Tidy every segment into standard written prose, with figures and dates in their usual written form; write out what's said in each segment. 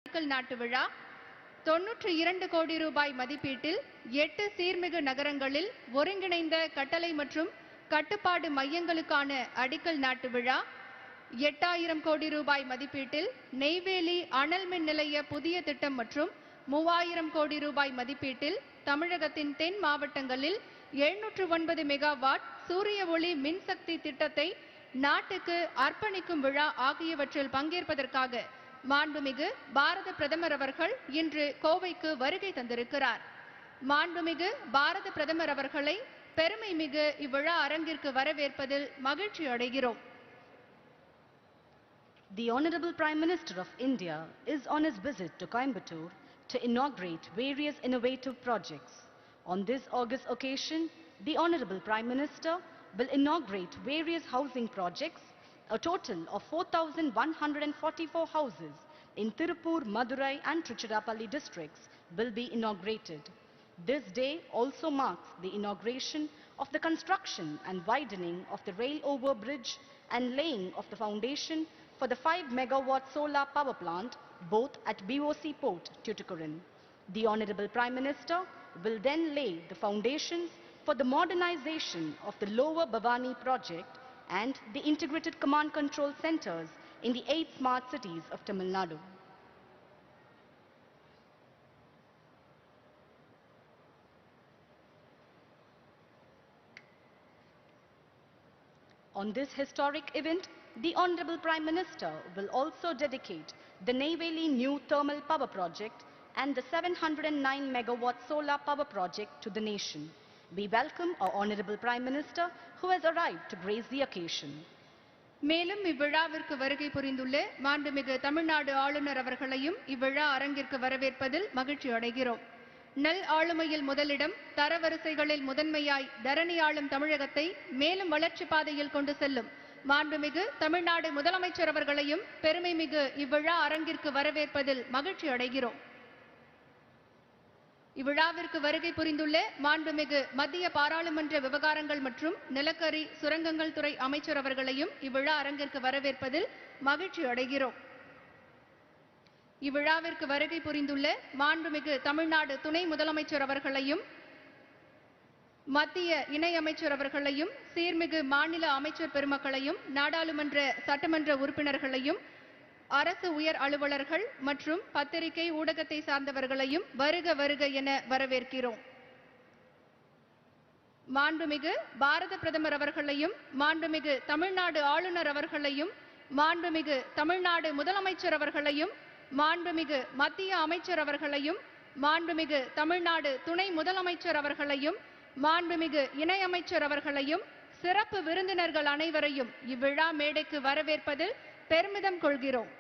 அடிக்கல் நாட்டு விழா 92 கோடி ரூபாய் மதிப்பீட்டில் 8 சீர்மிகு நகரங்களில் ஒருங்கிணைந்த கட்டளை மற்றும் கட்டுப்பாடு மையங்களுக்கான அடிக்கல் நாட்டு விழா 8000 கோடி ரூபாய் மதிப்பீட்டில் நெய்வேலி அனல் மின் நிலைய புதிய திட்டம் மற்றும் 3000 கோடி ரூபாய் மதிப்பீட்டில் தமிழகத்தின் தென் மாவட்டங்களில் 709 மெகாவாட் சூரிய ஒளி மின்சக்தி திட்டத்தை நாட்டுக்கு அர்ப்பணிக்கும் விழா ஆகியவற்றில் பங்கேற்பதற்காக மாண்புமிகு பாரத பிரதமர் அவர்கள் இன்று கோவைக்கு வருகை தந்திருக்கிறார். மாண்புமிகு பாரத பிரதமர் அவர்களை பெருமை மிகு இவ்விழா அரங்கிற்கு வரவேற்பதில் மகிழ்ச்சி அடைகிறோம். The Honorable Prime Minister of India is on his visit to Coimbatore to inaugurate various innovative projects. On this august occasion, the Honorable Prime Minister will inaugurate various housing projects. A total of 4,144 houses in Tirupur, Madurai and Tiruchirappalli districts will be inaugurated. This day also marks the inauguration of the construction and widening of the rail over bridge and laying of the foundation for the 5 megawatt solar power plant both at BOC Port, Tuticorin. The Honorable Prime Minister will then lay the foundations for the modernization of the Lower Bhavani project and the integrated command control centers in the 8 smart cities of Tamil Nadu. On this historic event, the Honorable Prime Minister will also dedicate the Neyveli New Thermal Power Project and the 709 megawatt solar power project to the nation. We welcome our Honorable Prime Minister who has arrived to grace the occasion. மேலும் இவ்விழாவிற்கு வருகை புரிந்துள்ள மாண்புமிகு தமிழ்நாடு ஆளுநர் அவர்களையும் இவ்விழா அரங்கிற்கு வரவேற்பதில் மகிழ்ச்சி அடைகிறோம். நல் ஆளுமையில் முதலிடம், தரவரிசைகளில் முதன்மையாய் தரணி ஆளும் தமிழகத்தை மேலும் வளர்ச்சி பாதையில் கொண்டு செல்லும் மாண்புமிகு தமிழ்நாடு முதலமைச்சர் அவர்களையும் பெருமை மிகு இவ்விழா அரங்கிற்கு வரவேற்பதில் மகிழ்ச்சி அடைகிறோம். இவ்விழாவிற்கு வருகை புரிந்துள்ள மாண்புமிகு மத்திய பாராளுமன்ற விவகாரங்கள் மற்றும் நிலக்கரி சுரங்கங்கள் துறை அமைச்சர் அவர்களையும் இவ்விழா அரங்கிற்கு வரவேற்பதில் மகிழ்ச்சி அடைகிறோம். இவ்விழாவிற்கு வருகை புரிந்துள்ள மாண்புமிகு தமிழ்நாடு துணை முதலமைச்சர் அவர்களையும் மத்திய இணையமைச்சர் அவர்களையும் சீர்மிகு மாநில அமைச்சர் பெருமக்களையும் நாடாளுமன்ற சட்டமன்ற உறுப்பினர்களையும் அரசு உயர் அலுவலர்கள் மற்றும் பத்திரிகை ஊடகத்தை சார்ந்தவர்களையும் வருக வருக என வரவேற்கிறோம். மாண்புமிகு பாரத பிரதமர் அவர்களையும் மாண்புமிகு தமிழ்நாடு ஆளுநர் அவர்களையும் மாண்புமிகு தமிழ்நாடு முதலமைச்சர் அவர்களையும் மாண்புமிகு மத்திய அமைச்சர் அவர்களையும் மாண்புமிகு தமிழ்நாடு துணை முதலமைச்சர் அவர்களையும் மாண்புமிகு இணையமைச்சர் அவர்களையும் சிறப்பு விருந்தினர்கள் அனைவரையும் இவ்விழா மேடைக்கு வரவேற்பதில் பெருமிதம் கொள்கிறோம்.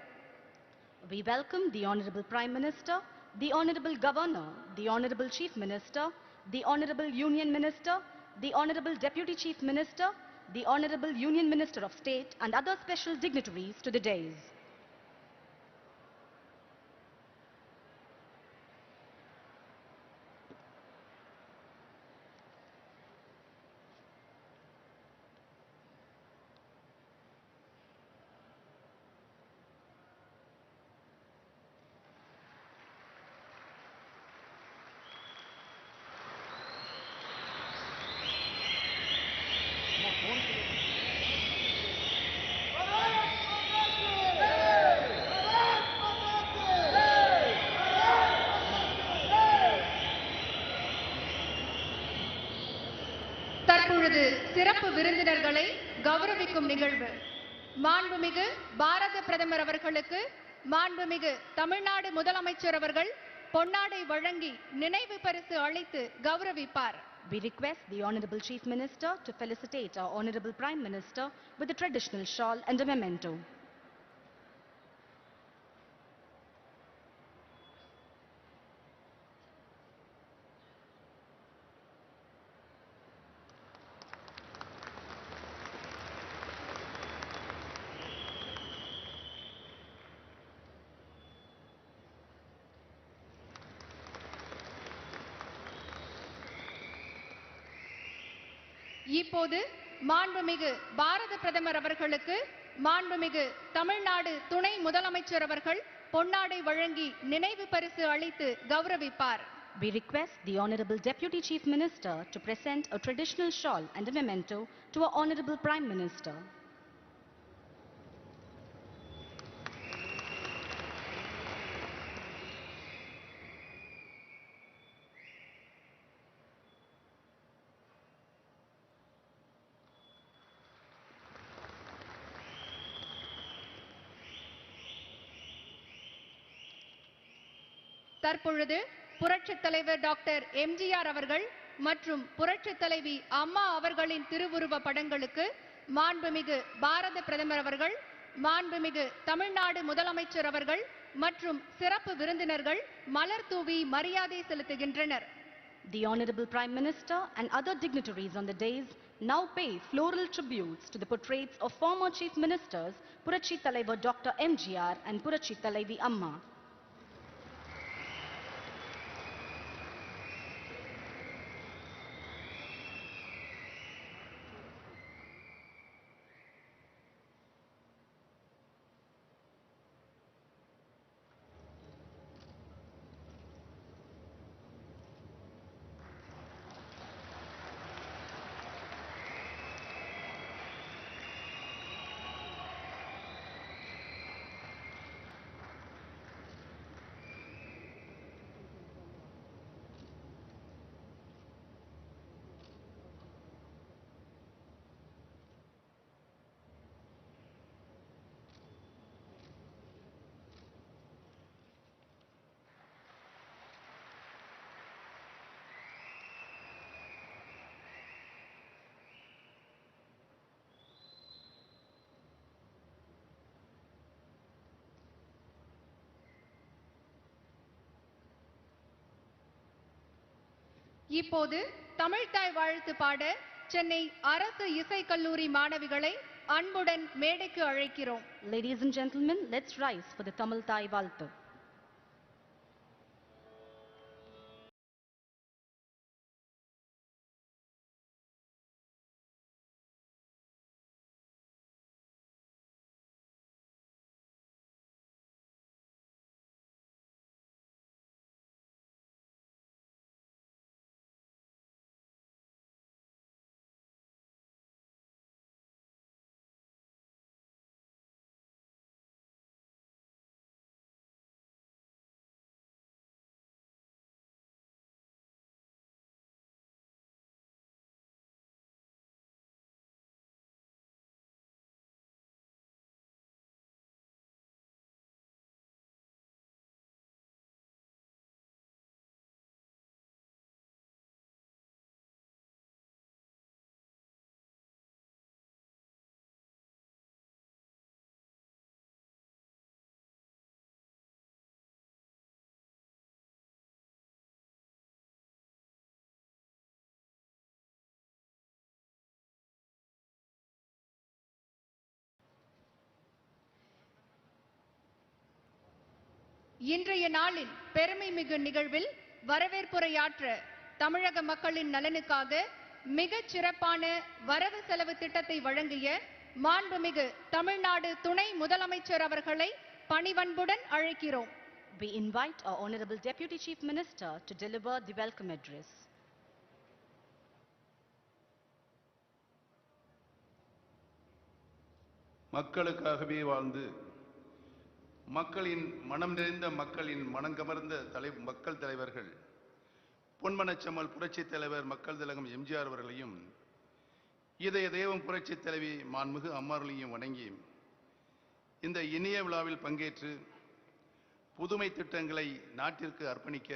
We welcome the Honorable Prime Minister, the Honorable Governor, the Honorable Chief Minister, the Honorable Union Minister, the Honorable Deputy Chief Minister, the Honorable Union Minister of State and other special dignitaries to the dais. தற்பொழுது சிறப்பு விருந்தினர்களை கௌரவிக்கும் நிகழ்வு. மாண்புமிகு பாரத பிரதமர் அவர்களுக்கு மாண்புமிகு தமிழ்நாடு முதலமைச்சர் அவர்கள் பொன்னாடை வழங்கி நினைவு பரிசு அளித்து கௌரவிப்பார். We request the Honorable Chief Minister to felicitate our Honorable Prime Minister with a traditional shawl and a memento. இப்போது மாண்புமிகு பாரத பிரதமர் அவர்களுக்கு மாண்புமிகு தமிழ்நாடு துணை முதலமைச்சர் அவர்கள் பொன்னாடை வழங்கி நினைவு பரிசு அளித்து கௌரவிப்பார். We request the Honorable Deputy Chief Minister to present a traditional shawl and a memento to our Honorable Prime Minister. தற்பொழுது புரட்சித் தலைவர் டாக்டர் எம்ஜிஆர் அவர்கள் மற்றும் புரட்சித் தலைவி அம்மா அவர்களின் திருவுருவ படங்களுக்கு மாண்புமிகு பாரத பிரதமர் அவர்கள், மாண்புமிகு தமிழ்நாடு முதலமைச்சர் அவர்கள் மற்றும் சிறப்பு விருந்தினர்கள் மலர் தூவி மரியாதை செலுத்துகின்றனர். The Honorable Prime Minister and other dignitaries on the dais now pay floral tributes to the portraits of former Chief Ministers Puratchi Thalaivar Dr. MGR and Puratchi Thalaivi Amma. இப்போது தமிழ்த்தாய் வாழ்த்து பாட சென்னை அரசு இசைக்கல்லூரி மாணவிகளை அன்புடன் மேடைக்கு அழைக்கிறோம். Ladies and gentlemen, let's rise for the Tamil Thai Valtu. இன்றைய நாளின் பெருமை மிகு நிகழ்வில் வரவேற்புரையாற்ற தமிழக மக்களின் நலனுக்காக மிகச் சிறப்பான வரவு செலவு திட்டத்தை வழங்கிய மாண்புமிகு தமிழ்நாடு துணை முதலமைச்சர் அவர்களை பணிவன்புடன் அழைக்கிறோம். We invite our Honorable Deputy Chief Minister to deliver the welcome address. மக்களுக்காகவே வாழ்ந்து மக்களின் மனம் நிறைந்த மக்களின் மனங்கமர்ந்த மக்கள் தலைவர்கள் பொன்மனச்செம்மல் புரட்சித் தலைவர் மக்கள் திலகம் எம்ஜிஆர் அவர்களையும் இதய தெய்வம் புரட்சித் தலைவி மாண்புமிகு அம்மாவர்களையும் வணங்கி இந்த இனிய விழாவில் பங்கேற்று புதுமை திட்டங்களை நாட்டிற்கு அர்ப்பணிக்க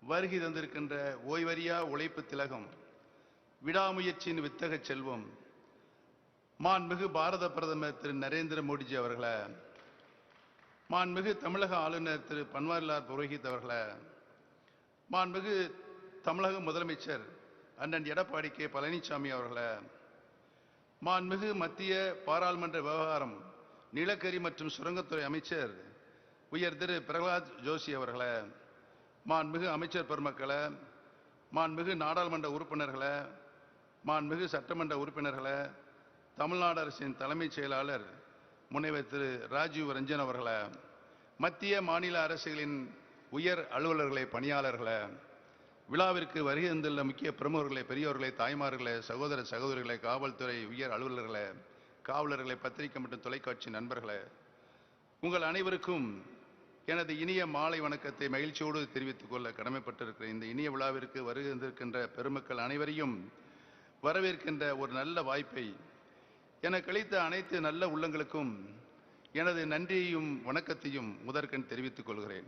வருகை தந்திருக்கின்ற ஓய்வறியா உழைப்பு திலகம் விடாமுயற்சியின் வித்தக செல்வம் மாண்புமிகு பாரத பிரதமர் திரு நரேந்திர மோடிஜி அவர்களே, மாண்புமிகு தமிழக ஆளுநர் திரு பன்வாரிலால் புரோஹித் அவர்களே, மாண்புமிகு தமிழக முதலமைச்சர் அண்ணன் எடப்பாடி கே பழனிசாமி அவர்களே, மாண்புமிகு மத்திய பாராளுமன்ற விவகாரம் நிலக்கரி மற்றும் சுரங்கத்துறை அமைச்சர் உயர் திரு பிரகலாத் ஜோஷி அவர்களே, மாண்புமிகு அமைச்சர் பெருமக்களே, மாண்புமிகு நாடாளுமன்ற உறுப்பினர்களே, மாண்புமிகு சட்டமன்ற உறுப்பினர்களே, தமிழ்நாடு அரசின் தலைமைச் செயலாளர் முனைவர் திரு ராஜீவ் ரஞ்சன் அவர்களே, மத்திய மாநில அரசுகளின் உயர் அலுவலர்களே, பணியாளர்களே, விழாவிற்கு வருகை தந்துள்ள முக்கிய பிரமுகர்களே, பெரியோர்களே, தாய்மார்களே, சகோதர சகோதரிகளே, காவல்துறை உயர் அலுவலர்களே, காவலர்களே, பத்திரிகை மற்றும் தொலைக்காட்சி நண்பர்களே, உங்கள் அனைவருக்கும் எனது இனிய மாலை வணக்கத்தை மகிழ்ச்சியோடு தெரிவித்துக் கொள்ள கடமைப்பட்டிருக்கிற இந்த இனிய விழாவிற்கு வருகை தந்திருக்கின்ற பெருமக்கள் அனைவரையும் வரவேற்கின்ற ஒரு நல்ல வாய்ப்பை எனக்கு அளித்த அனைத்து நல்ல உள்ளங்களுக்கும் எனது நன்றியையும் வணக்கத்தையும் முதற்கண் தெரிவித்துக் கொள்கிறேன்.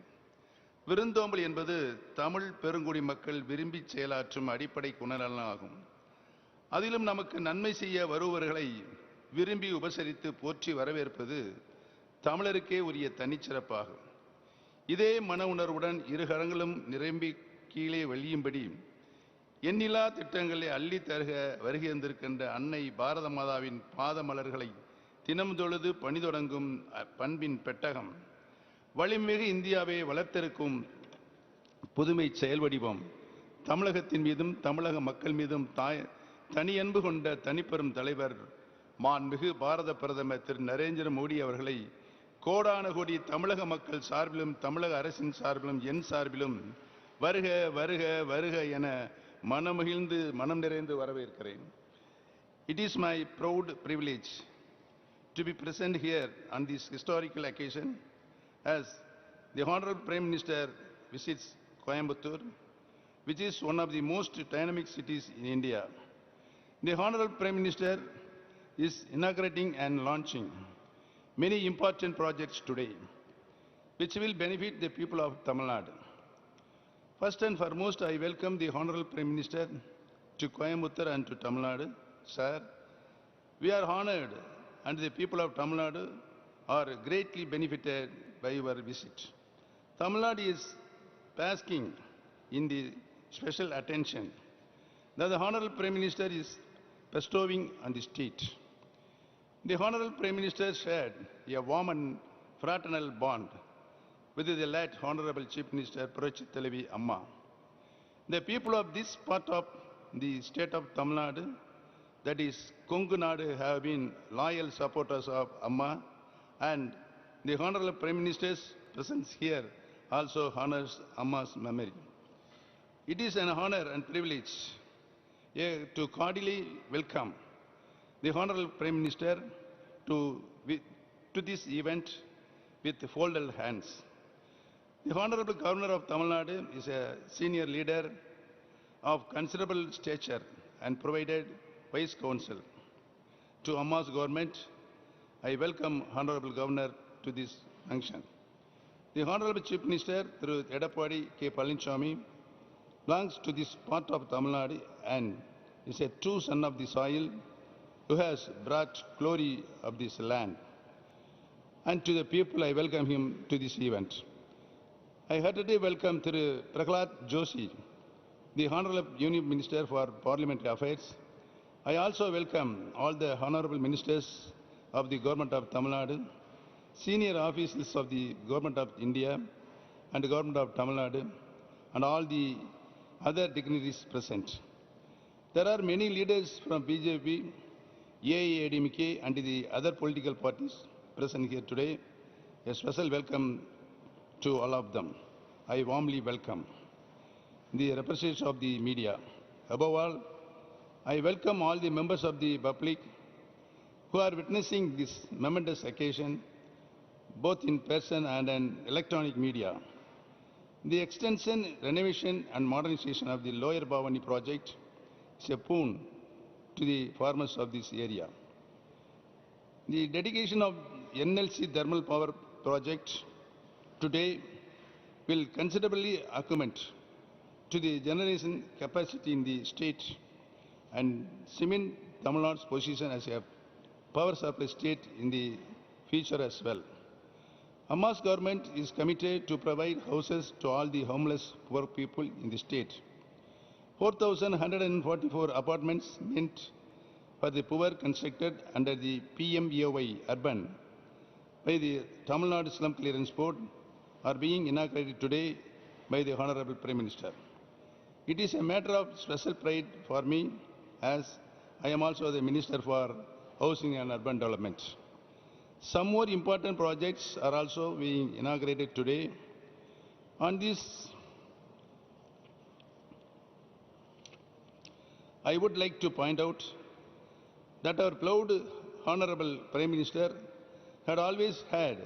விருந்தோம்பல் என்பது தமிழ் பெருங்குடி மக்கள் விரும்பி செயலாற்றும் அடிப்படை குணநலனாகும். அதிலும் நமக்கு நன்மை செய்ய வருபவர்களை விரும்பி உபசரித்து போற்றி வரவேற்பது தமிழருக்கே உரிய தனிச்சிறப்பாகும். இதே மன உணர்வுடன் இரு கரங்களும் நிரம்பி கீழே வெளியும்படி எண்ணிலா திட்டங்களை அள்ளி தருக வருகை தந்திருக்கின்ற அன்னை பாரத மாதாவின் பாத மலர்களை தினம் தொழுது பணி தொடங்கும் பண்பின் பெட்டகம், வலிமிகு இந்தியாவை வளர்த்தெடுக்கும் புதுமை செயல் வடிவம், தமிழகத்தின் மீதும் தமிழக மக்கள் மீதும் தனியன்பு கொண்ட தனிப்பெரும் தலைவர் மாண்புமிகு பாரத பிரதமர் திரு நரேந்திர மோடி அவர்களை கோடான கோடி தமிழக மக்கள் சார்பிலும் தமிழக அரசின் சார்பிலும் என் சார்பிலும் வருக வருக வருக என மனமகிழ்ந்து மனம் நிறைந்து வரவேற்கிறேன். It is my proud privilege to be present here on this historical occasion as the Honorable Prime Minister visits Coimbatore, which is one of the most dynamic cities in India. The Honorable Prime Minister is inaugurating and launching many important projects today, which will benefit the people of Tamil Nadu. First and foremost, I welcome the Honorable Prime Minister to Coimbatore and to Tamil Nadu. Sir, we are honored and the people of Tamil Nadu are greatly benefited by your visit. Tamil Nadu is basking in the special attention that the Honorable Prime Minister is bestowing on the state. The Honorable Prime Minister shared a warm and fraternal bond with the late Honorable Chief Minister Purochi Thelevi Amma. The people of this part of the state of Tamil Nadu, that is Kongu Nadu, have been loyal supporters of Amma, and the Honorable Prime Minister's presence here also honors Amma's memory. It is an honor and privilege to cordially welcome the Honorable Prime Minister to this event with folded hands. The Honorable Governor of Tamil Nadu is a senior leader of considerable stature and provided wise counsel to Amma's government. I welcome Honorable Governor to this function. The Honorable Chief Minister, through Edappadi K. Palaniswamy, belongs to this part of Tamil Nadu and is a true son of the soil who has brought glory of this land. And to the people, I welcome him to this event. I heartily welcome Thiru Prahlad Joshi, the Honorable Union Minister for Parliamentary Affairs. I also welcome all the Honorable Ministers of the Government of Tamil Nadu, senior officials of the Government of India and the Government of Tamil Nadu, and all the other dignitaries present. There are many leaders from BJP, AIADMK and the other political parties present here today. A special welcome to all of them. I warmly welcome the representatives of the media. Above all, I welcome all the members of the public who are witnessing this momentous occasion, both in person and in electronic media. The extension, renovation and modernization of the Lower Bhavani project is a boon to the farmers of this area. The dedication of NLC thermal power project today will considerably augment to the generation capacity in the state and cement Tamil Nadu's position as a power supply state in the future as well. Amma's government is committed to provide houses to all the homeless poor people in the state. 4,144 apartments meant for the poor constructed under the PMAY urban by the Tamil Nadu Slum Clearance Board are being inaugurated today by the Honorable Prime Minister. It is a matter of special pride for me as I am also the Minister for Housing and Urban Development. Some more important projects are also being inaugurated today. On this, I would like to point out that our proud Honorable Prime Minister had always had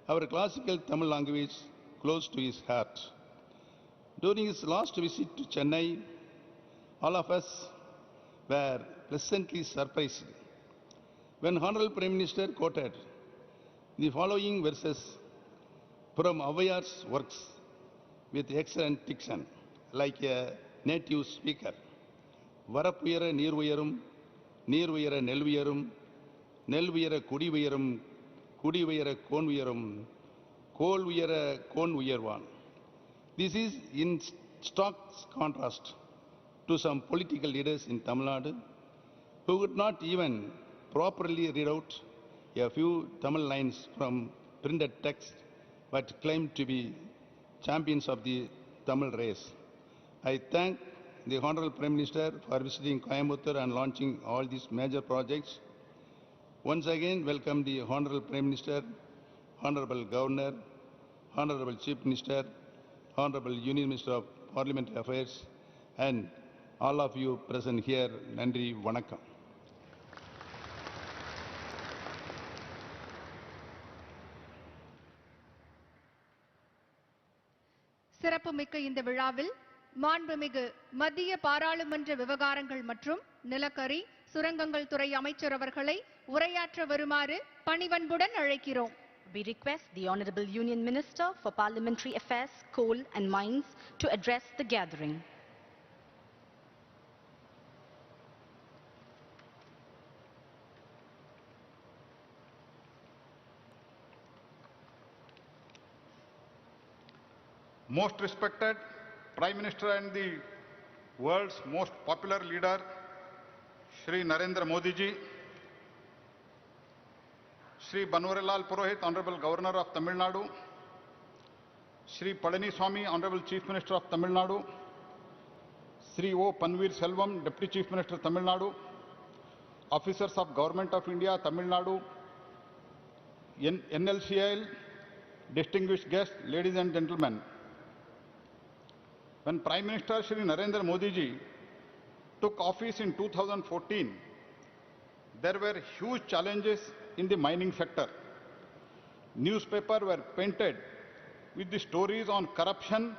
our classical Tamil language close to his heart. During his last visit to Chennai, all of us were pleasantly surprised when Honorable Prime Minister quoted the following verses from Avayar's works with excellent diction, like a native speaker. வரப்புயர நீர் உயரும், நீர் உயர நெல் உயரும், நெல் உயர குடி உயரும், குடி உயர கோன் உயரும், கோல் உயர cone உயர்வான். This is in stark contrast to some political leaders in Tamil Nadu who could not even properly read out a few Tamil lines from printed text but claimed to be champions of the Tamil race. I thank the Honorable Prime Minister for visiting Coimbatore and launching all these major projects. Once again, welcome the Honorable Prime Minister, Honorable Governor, Honorable Chief Minister, Honorable Union Minister of Parliamentary Affairs, and all of you present here. Nandri Vanakkam. சிறப்புமிக்க இந்த விழாவில் மாண்புமிகு மத்திய பாராளுமன்ற விவகாரங்கள் மற்றும் நிலக்கரி சுரங்கங்கள் துறை அமைச்சர் அவர்களை உரையாற்ற வருமாறு பணிவன்புடன் அழைக்கிறோம். We request the Honorable Union Minister for Parliamentary Affairs, Coal and Mines to address the gathering. Most respected Prime Minister and the world's most popular leader, Shri Narendra Modi ji, Shri Banwarilal Purohit, Honorable Governor of Tamil Nadu, Shri Palaniswamy, Honorable Chief Minister of Tamil Nadu, Shri O. Panveer Selvam, Deputy Chief Minister of Tamil Nadu, officers of Government of India, Tamil Nadu, NLCIL, distinguished guests, ladies and gentlemen. When Prime Minister Shri Narendra Modi ji took office in 2014, there were huge challenges in the mining sector. Newspapers were painted with the stories on corruption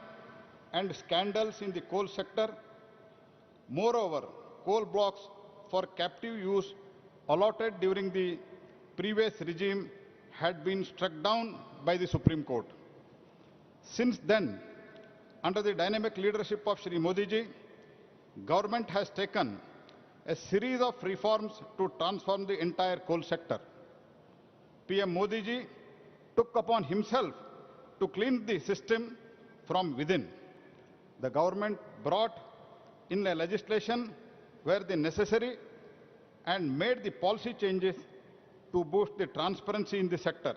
and scandals in the coal sector. Moreover, coal blocks for captive use allotted during the previous regime had been struck down by the Supreme Court. Since then, under the dynamic leadership of Shri Modi ji, government has taken a series of reforms to transform the entire coal sector. PM Modi ji took upon himself to clean the system from within. The government brought in a legislation where the necessary and made the policy changes to boost the transparency in the sector.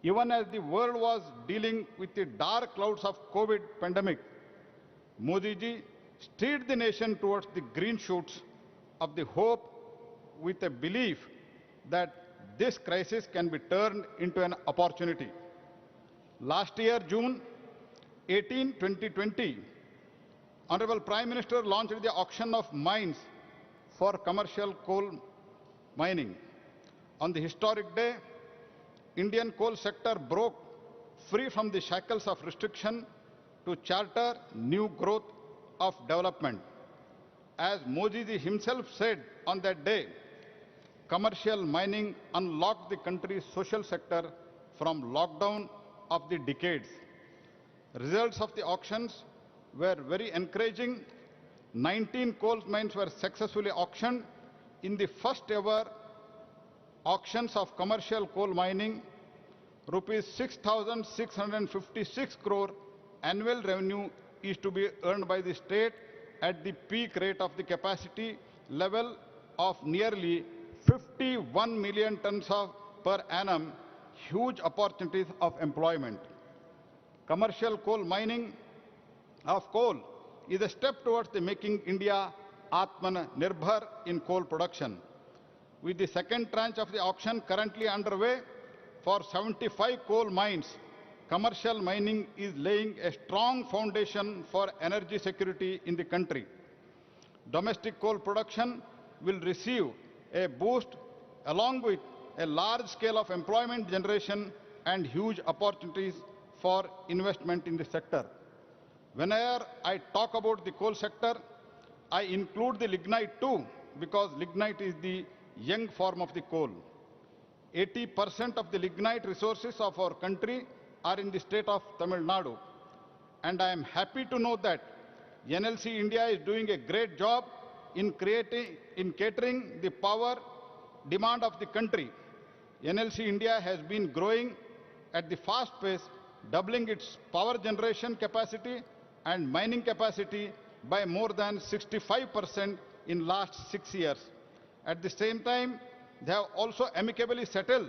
Even as the world was dealing with the dark clouds of COVID pandemic, Modi ji steered the nation towards the green shoots of the hope with a belief that this crisis can be turned into an opportunity. Last year, June 18, 2020, Honorable Prime Minister launched the auction of mines for commercial coal mining. On the historic day, Indian coal sector broke free from the shackles of restriction to charter new growth of development. As Modi ji himself said on that day, commercial mining unlocked the country's social sector from lockdown of the decades. Results of the auctions were very encouraging. 19 coal mines were successfully auctioned in the first ever auctions of commercial coal mining. Rupees 6,656 crore annual revenue is to be earned by the state at the peak rate of the capacity level of nearly 51 million tons per annum, huge opportunities of employment. Commercial coal mining of coal is a step towards the making India Atmanirbhar in coal production. with the second tranche of the auction currently underway for 75 coal mines, commercial mining is laying a strong foundation for energy security in the country. Domestic coal production will receive a boost along with a large scale of employment generation and huge opportunities for investment in the sector. Whenever I talk about the coal sector, I include the lignite too, because lignite is the young form of the coal. 80% of the lignite resources of our country are in the state of Tamil Nadu. And I am happy to know that NLC India is doing a great job in catering the power demand of the country. NLC India has been growing at the fast pace, doubling its power generation capacity and mining capacity by more than 65% in last 6 years. At the same time, they have also amicably settled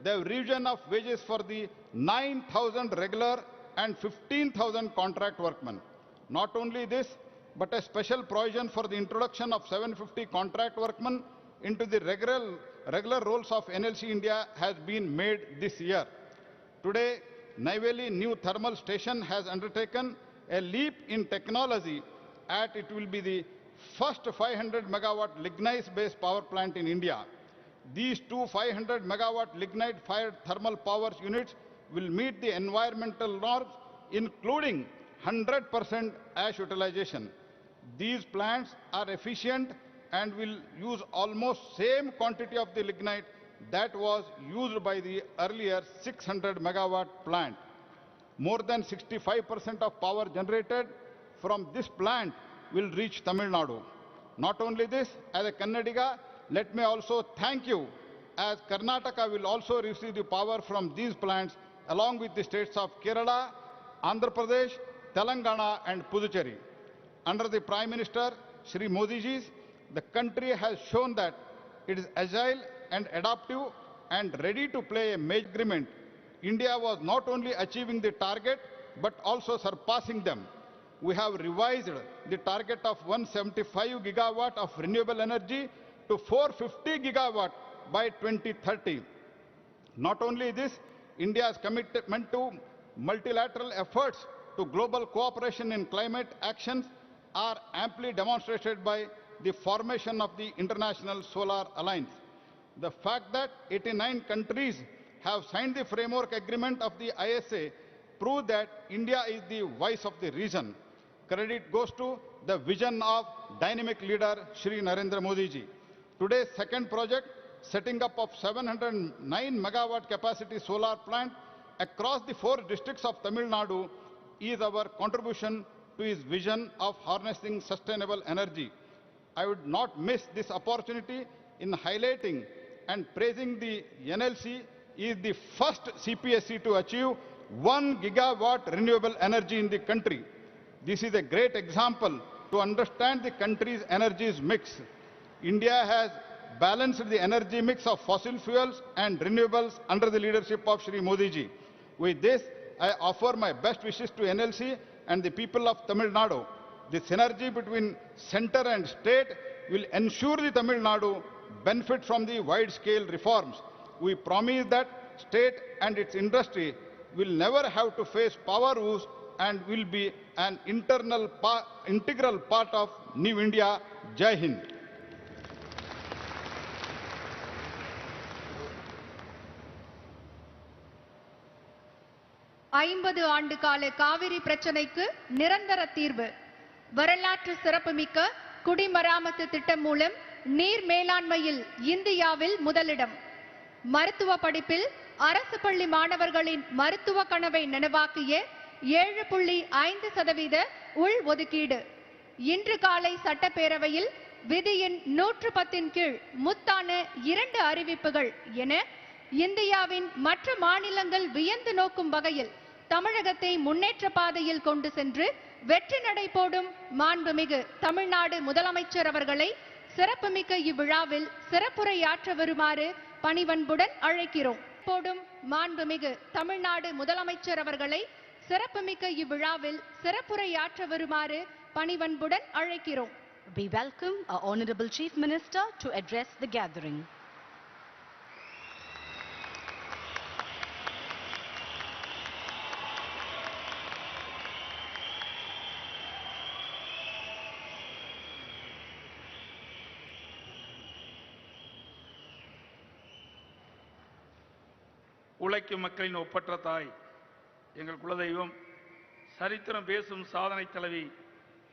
the revision of wages for the 9,000 regular and 15,000 contract workmen. Not only this, but a special provision for the introduction of 750 contract workmen into the regular roles of NLC India has been made this year. Today, Neyveli New Thermal Station has undertaken a leap in technology, and it will be the first 500 megawatt lignite-based power plant in India. These two 500 megawatt lignite-fired thermal power units will meet the environmental norms, including 100% ash utilization. These plants are efficient and will use almost same quantity of the lignite that was used by the earlier 600 megawatt plant. More than 65% of power generated from this plant will reach Tamil Nadu. Not only this, as a Kannadiga, let me also thank you, as Karnataka will also receive the power from these plants along with the states of Kerala, Andhra Pradesh, Telangana and Puducherry. Under the Prime Minister, Shri Modi ji, the country has shown that it is agile and adaptive and ready to play a major agreement. India was not only achieving the target, but also surpassing them. We have revised the target of 175 gigawatt of renewable energy to 450 gigawatt by 2030. Not only this, India's commitment to multilateral efforts to global cooperation in climate actions are amply demonstrated by the formation of the International Solar Alliance. The fact that 89 countries have signed the framework agreement of the ISA proves that India is the voice of the region. Credit goes to the vision of dynamic leader Shri Narendra Modi ji. Today's second project, setting up of 709 megawatt capacity solar plant across the 4 districts of Tamil Nadu, is our contribution to his vision of harnessing sustainable energy. I would not miss this opportunity in highlighting and praising the NLC is the first CPSE to achieve 1 gigawatt renewable energy in the country. This is a great example to understand the country's energy mix. India has balanced the energy mix of fossil fuels and renewables under the leadership of Shri Modi ji. With this, I offer my best wishes to NLC and the people of Tamil Nadu. The synergy between center and state will ensure the Tamil Nadu benefit from the wide-scale reforms. We promise that state and its industry will never have to face power woes and will be an integral part of New India. Jai Hind. ஐம்பது ஆண்டு கால காவிரி பிரச்சனைக்கு நிரந்தர தீர்வு. வரலாற்று சிறப்புமிக்க குடிமராமத்து திட்டம் மூலம் நீர் மேலாண்மையில் இந்தியாவில் முதலிடம். மருத்துவ படிப்பில் அரசு பள்ளி மாணவர்களின் மருத்துவ கனவை நனவாக்கிய 7.5% உள் ஒதுக்கீடு. இன்று காலை சட்டப்பேரவையில் விதியின் 110 கீழ் முத்தான 2 அறிவிப்புகள் என இந்தியாவின் மற்ற மாநிலங்கள் வியந்து நோக்கும் வகையில் தமிழகத்தை முன்னேற்ற பாதையில் கொண்டு சென்று வெற்றி நடை போடும் மாண்புமிகு தமிழ்நாடு முதலமைச்சர் அவர்களை சிறப்புமிக்க இவ்விழாவில் சிறப்புரையாற்ற வருமாறு பணிவன்புடன் அழைக்கிறோம். போடும் மாண்புமிகு தமிழ்நாடு முதலமைச்சர் அவர்களை சிறப்புமிக்க இவ்விழாவில் சிறப்புரையாற்ற வருமாறு பணிவன்புடன் அழைக்கிறோம். We welcome our Honorable Chief Minister to address the gathering. உழைக்கும் மக்களின் ஒப்பற்ற தாய், எங்கள் குலதெய்வம், சரித்திரம் பேசும் சாதனை தலைவி,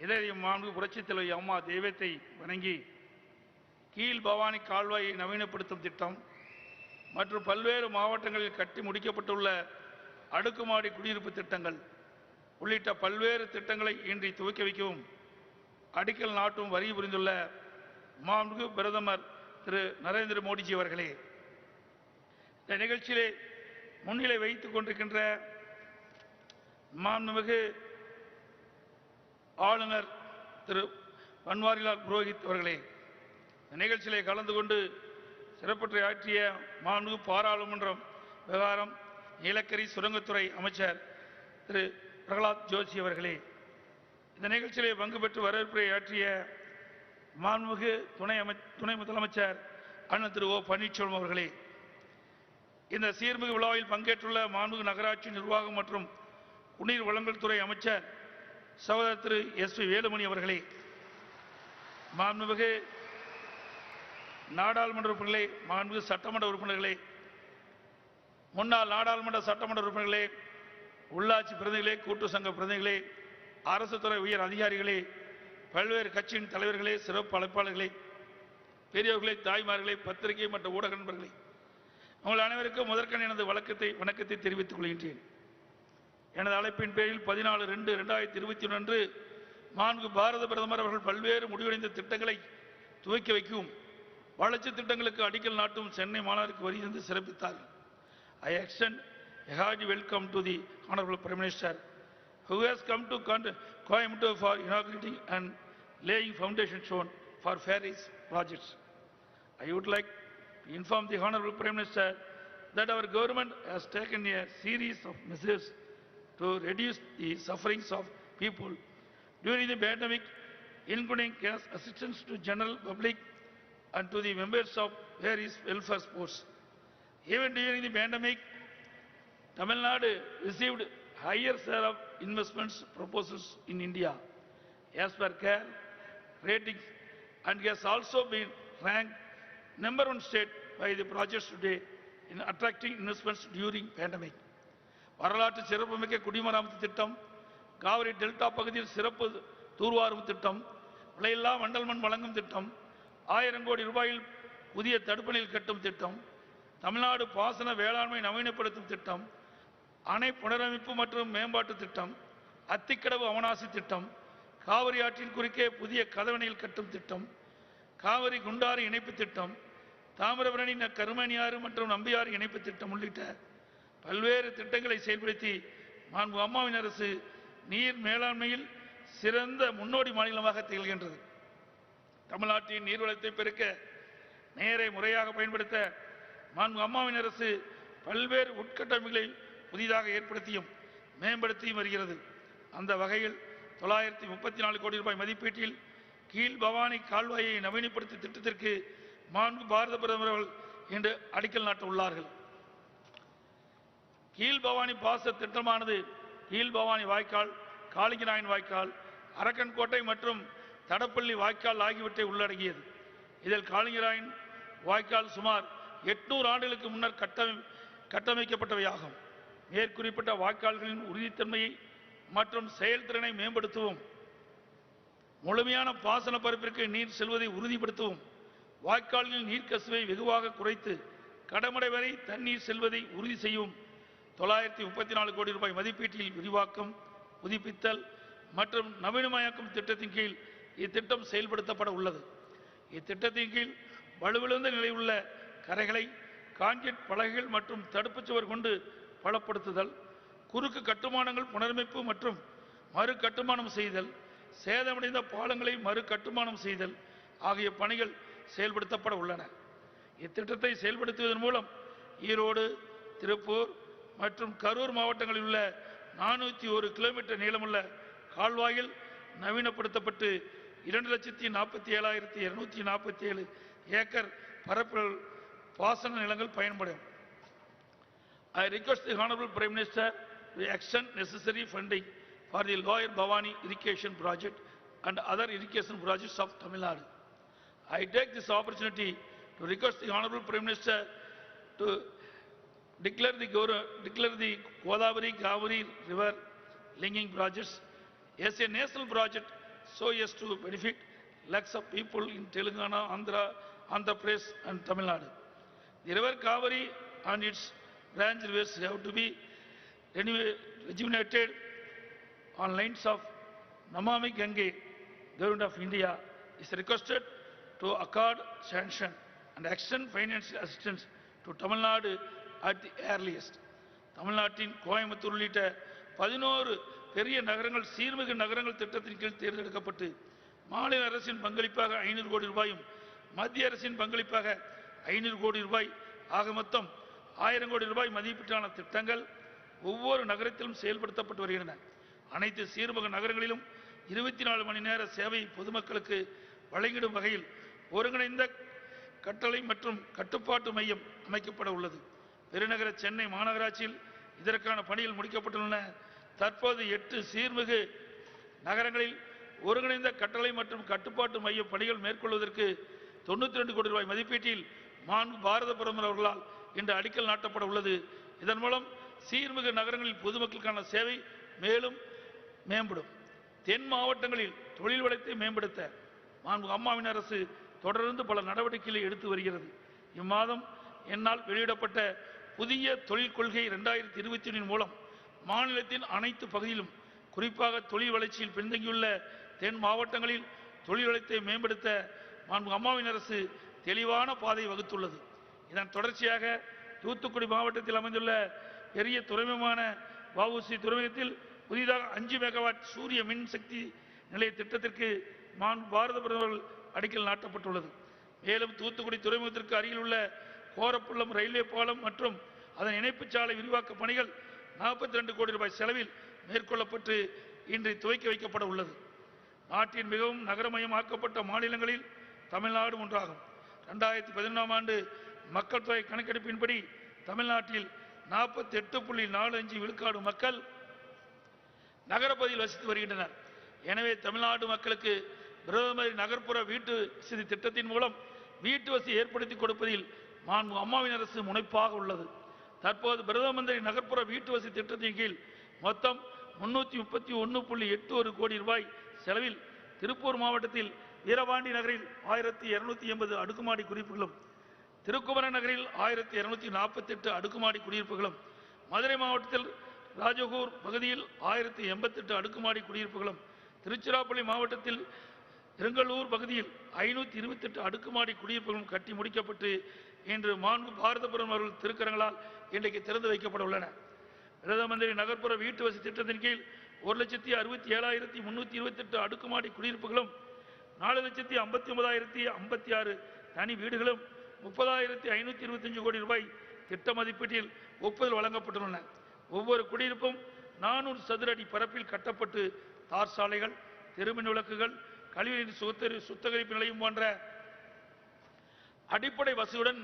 இதயம் மாண்பு புரட்சித் தலைவி அம்மா தெய்வத்தை வணங்கி கீழ் பவானி கால்வாயை நவீனப்படுத்தும் திட்டம் மற்றும் பல்வேறு மாவட்டங்களில் கட்டி முடிக்கப்பட்டுள்ள அடுக்குமாடி குடியிருப்பு திட்டங்கள் உள்ளிட்ட பல்வேறு திட்டங்களை இன்றி துவக்கி வைக்கவும் அடிக்கல் நாட்டும் வருகை புரிந்துள்ள மாண்புமிகு பிரதமர் திரு நரேந்திர மோடிஜி அவர்களே, இந்த நிகழ்ச்சியிலே முன்னிலை வைத்துக் கொண்டிருக்கின்ற மாண்புமிகு ஆளுநர் திரு பன்வாரிலால் புரோஹித் அவர்களே, இந்த நிகழ்ச்சியிலே கலந்து கொண்டு சிறப்புரை ஆற்றிய மாண்புமிகு பாராளுமன்றம் விவகாரம் நிலக்கரி சுரங்கத்துறை அமைச்சர் திரு பிரகலாத் ஜோஷி அவர்களே, இந்த நிகழ்ச்சியிலே பங்கு பெற்று வரவேற்புரை ஆற்றிய மாண்புமிகு துணை முதலமைச்சர் அண்ணன் திரு ஓ பன்னீர்செல்வம் அவர்களே, இந்த சீர்மிகு விழாவில் பங்கேற்றுள்ள மாண்புமிகு நகராட்சி நிர்வாகம் மற்றும் குடிநீர் வழங்கல் துறை அமைச்சர் சகோதரர் திரு எஸ் பி வேலுமணி அவர்களே, மாண்புமிகு நாடாளுமன்ற உறுப்பினர்களே, மாண்புமிகு சட்டமன்ற உறுப்பினர்களே, முன்னாள் நாடாளுமன்ற சட்டமன்ற உறுப்பினர்களே, உள்ளாட்சி பிரதிநிதிகளே, கூட்டு சங்க பிரதிநிதிகளே, அரசு துறை உயர் அதிகாரிகளே, பல்வேறு கட்சியின் தலைவர்களே, சிறப்பு அழைப்பாளர்களே, பெரியவர்களே, தாய்மார்களே, பத்திரிகை மற்றும் ஊடக நண்பர்களே, உங்கள் அனைவருக்கும் முதற்கண் எனது வணக்கத்தை தெரிவித்துக் கொள்கின்றேன். எனது அழைப்பின் பேரில் 14/2/2021 அன்று மாண்புமிகு பாரத பிரதமர் அவர்கள் பல்வேறு முடிவடைந்த திட்டங்களை துவக்கி வைக்கும் வளர்ச்சி திட்டங்களுக்கு அடிக்கல் நாட்டும் சென்னை மாநகருக்கு வருகை தந்து சிறப்பித்தார்கள். I extend a hearty welcome to the Honorable Prime Minister who has come to Coimbatore for inaugurating and laying foundation stone for various projects. I would like to inform the Honorable Prime Minister that our government has taken a series of measures to reduce the sufferings of people during the pandemic, including cash assistance to general public and to the members of various welfare sports. Even during the pandemic, Tamil Nadu received higher share of investments proposals in India as per CARE ratings and has also been ranked #1 state by the projects today in attracting investments during pandemic. வரலாற்று சிறப்புமிக்க குடிமராமத்து திட்டம், Kaveri delta பகுதியில் சிறப்பு தூர்வாரும் திட்டம், விலையில்லா மண்டல் மண் வழங்கும் திட்டம், 1000 கோடி ரூபாயில் புதிய தடுப்பணையில் கட்டும் திட்டம், தமிழ்நாடு பாசன வேளாண்மை நவீனப்படுத்தும் திட்டம், அணை புனரமைப்பு மற்றும் மேம்பாட்டு திட்டம், அத்திக்கடவு அவனாசி திட்டம், காவிரி ஆற்றின் குறுக்கே புதிய கதவணையில் கட்டும் திட்டம், காவிரி குண்டாறு இணைப்பு திட்டம், தாமிரபரணி கருமணியாறு மற்றும் நம்பியாறு இணைப்பு திட்டம் உள்ளிட்ட பல்வேறு திட்டங்களை செயல்படுத்தி மாண்பு அம்மாவின் அரசு நீர் மேலாண்மையில் சிறந்த முன்னோடி மாநிலமாக திகழ்கின்றது. தமிழ்நாட்டின் நீர்வளத்தை பெருக்க நேரை முறையாக பயன்படுத்த மாண்பு அம்மாவின் அரசு பல்வேறு உட்கட்டமைப்புகளை புதிதாக ஏற்படுத்தியும் மேம்படுத்தியும் வருகிறது. அந்த வகையில் 934 கோடி ரூபாய் மதிப்பீட்டில் கீழ் பவானி கால்வாயை நவீனப்படுத்தும் திட்டத்திற்கு மாண்பு பாரத பிரதமர் அவர்கள் இன்று அடிக்கல் நாட்ட உள்ளார்கள். கீழ் பவானி பாச திட்டமானது கீழ் பவானி வாய்க்கால், காளிங்கராயன் வாய்க்கால், அரக்கன்கோட்டை மற்றும் தடப்பள்ளி வாய்க்கால் ஆகியவற்றை உள்ளடங்கியது. இதில் காளிங்கராயன் வாய்க்கால் சுமார் 800 ஆண்டுகளுக்கு முன்னர் கட்டமைக்கப்பட்டவையாகும். மேற்குறிப்பிட்ட வாய்க்கால்களின் உறுதித்தன்மையை மற்றும் செயல்திறனை மேம்படுத்தவும், முழுமையான பாசன பரப்பிற்கு நீர் செல்வதை உறுதிப்படுத்தவும், வாய்க்கால்களில் நீர்க்கசிவை வெகுவாக குறைத்து கடமடை வரை தண்ணீர் செல்வதை உறுதி செய்யவும் 934 கோடி ரூபாய் மதிப்பீட்டில் விரிவாக்கம், புதுப்பித்தல் மற்றும் நவீனமயமாக்கும் திட்டத்தின் கீழ் இத்திட்டம் செயல்படுத்தப்பட உள்ளது. இத்திட்டத்தின் கீழ் வலுவிழந்த நிலையில் உள்ள கரைகளை கான்கிரீட் பலகைகள் மற்றும் தடுப்புச் சுவர் கொண்டு பலப்படுத்துதல், குறுக்கு கட்டுமானங்கள் புனரமைப்பு மற்றும் மறு கட்டுமானம் செய்தல், சேதமடைந்த பாலங்களை மறு கட்டுமானம் செய்தல் ஆகிய பணிகள் செயல்படுத்தப்பட உள்ளன. இத்திட்டத்தை செயல்படுத்துவதன் மூலம் ஈரோடு, திருப்பூர் மற்றும் கரூர் மாவட்டங்களில் உள்ள 401 கிலோமீட்டர் நீளமுள்ள கால்வாயில் நவீனப்படுத்தப்பட்டு 2,47,247 ஏக்கர் பரப்பில் பாசன நிலங்கள் பயன்படும். I request the Honorable Prime Minister to extend necessary funding for the Lower Bhavani irrigation project and other irrigation projects of Tamil Nadu. I take this opportunity to request the Honorable Prime Minister to declare the Godavari Kaveri river linking projects as a national project so as to benefit lakhs of people in Telangana, Andhra Pradesh and Tamil Nadu. The river Kaveri and its branch rivers have to be rejuvenated on lines of Namami Gange. Government of India is requested to accord sanction and extend financial assistance to Tamil Nadu at the earliest. Tamil Nadu Coimbatore உள்ளிட்ட 11 பெரிய நகரங்கள் சீர்மிகு நகரங்கள் திட்டத்தின் கீழ் தேர்ந்தெடுக்கப்பட்டு மாநில அரசின் பங்களிப்பாக 500 கோடி ரூபாயும் மத்திய அரசின் பங்களிப்பாக 500 கோடி ரூபாய் ஆக மொத்தம் 1000 கோடி ரூபாய் மதிப்பீட்டான திட்டங்கள் ஒவ்வொரு நகரத்திலும் செயல்படுத்தப்பட்டு வருகின்றன. அனைத்து சீர்மிகு நகரங்களிலும் 24 மணி நேர சேவை பொதுமக்களுக்கு வழங்கிடும் வகையில் ஒருங்கிணைந்த கட்டளை மற்றும் கட்டுப்பாட்டு மையம் அமைக்கப்பட உள்ளது. பெருநகர சென்னை மாநகராட்சியில் இதற்கான பணிகள் முடிக்கப்பட்டுள்ளன. தற்போது 8 சீர்மிகு நகரங்களில் ஒருங்கிணைந்த கட்டளை மற்றும் கட்டுப்பாட்டு மைய பணிகள் மேற்கொள்வதற்கு 92 கோடி ரூபாய் மதிப்பீட்டில் பாரத பிரதமர் அவர்களால் இன்று அடிக்கல் நாட்டப்பட உள்ளது. இதன் மூலம் சீர்மிகு நகரங்களில் பொதுமக்களுக்கான சேவை மேலும் மேம்படும். தென் மாவட்டங்களில் தொழில் வளத்தை மேம்படுத்த அம்மாவின் அரசு தொடர்ந்து பல நடவடிக்கைகளை எடுத்து வருகிறது. இம்மாதம் என்னால் வெளியிடப்பட்ட புதிய தொழில் கொள்கை 2021 மூலம் மாநிலத்தின் அனைத்து பகுதியிலும் குறிப்பாக தொழில் வளர்ச்சியில் பின்தங்கியுள்ள தென் மாவட்டங்களில் தொழில் வளத்தை மேம்படுத்த அம்மாவின் அரசு தெளிவான பாதை வகுத்துள்ளது. இதன் தொடர்ச்சியாக தூத்துக்குடி மாவட்டத்தில் அமைந்துள்ள பெரிய துறைமுகமான வஉசி துறைமுகத்தில் புதிதாக 5 மெகாவாட் சூரிய மின் சக்தி நிலைய திட்டத்திற்கு பாரத பிரதமர் அடிக்கல் நாட்டப்பட்டுள்ளது. மேலும் தூத்துக்குடி துறைமுகத்திற்கு அருகில் உள்ள கோரப்புள்ளம் ரயில்வே பாலம் மற்றும் அதன் இணைப்பு சாலை விரிவாக்க பணிகள் 42 கோடி ரூபாய் செலவில் மேற்கொள்ளப்பட்டு இன்று துவக்கி வைக்கப்பட உள்ளது. நாட்டின் மிகவும் நகரமயமாக்கப்பட்ட மாநிலங்களில் தமிழ்நாடு ஒன்றாகும். 2011ஆம் ஆண்டு மக்கள் தொகை கணக்கெடுப்பின்படி தமிழ்நாட்டில் 48.45 விழுக்காடு மக்கள் நகரப்பகுதியில் வசித்து வருகின்றனர். எனவே தமிழ்நாடு மக்களுக்கு பிரதமர் நகர்ப்புற வீட்டு வசதி திட்டத்தின் மூலம் வீட்டு வசதி ஏற்படுத்தி கொடுப்பதில் அம்மாவின் அரசு முனைப்பாக உள்ளது. தற்போது பிரதம மந்திரி நகர்ப்புற வீட்டு வசதி திட்டத்தின் கீழ் மொத்தம் 331.81 கோடி ரூபாய் செலவில் திருப்பூர் மாவட்டத்தில் வீரபாண்டி நகரில் 1280 அடுக்குமாடி குடியிருப்புகளும், திருக்குமரன் நகரில் 1248 அடுக்குமாடி குடியிருப்புகளும், மதுரை மாவட்டத்தில் ராஜகூர் பகுதியில் 1088 அடுக்குமாடி குடியிருப்புகளும், திருச்சிராப்பள்ளி மாவட்டத்தில் இருங்கலூர் பகுதியில் 528 அடுக்குமாடி குடியிருப்புகளும் கட்டி முடிக்கப்பட்டு இன்று பாரத பிரதமர் திருக்கரங்களால் இன்றைக்கு திறந்து வைக்கப்பட உள்ளன. பிரதம மந்திரி நகர்ப்புற வீட்டு வசதி திட்டத்தின் கீழ் 1,67,328 அடுக்குமாடி குடியிருப்புகளும், 4,59,056 தனி வீடுகளும், 30,525 கோடி ரூபாய் திட்ட மதிப்பீட்டில் ஒப்புதல் வழங்கப்பட்டுள்ளன. ஒவ்வொரு குடியிருப்பும் 400 சதுர அடி பரப்பில் கட்டப்பட்டு தார் சாலைகள், தெருமின் விளக்குகள், கழிவுநீர் சுத்திகரிப்பு நிலையம் போன்ற அடிப்படை வசதியுடன்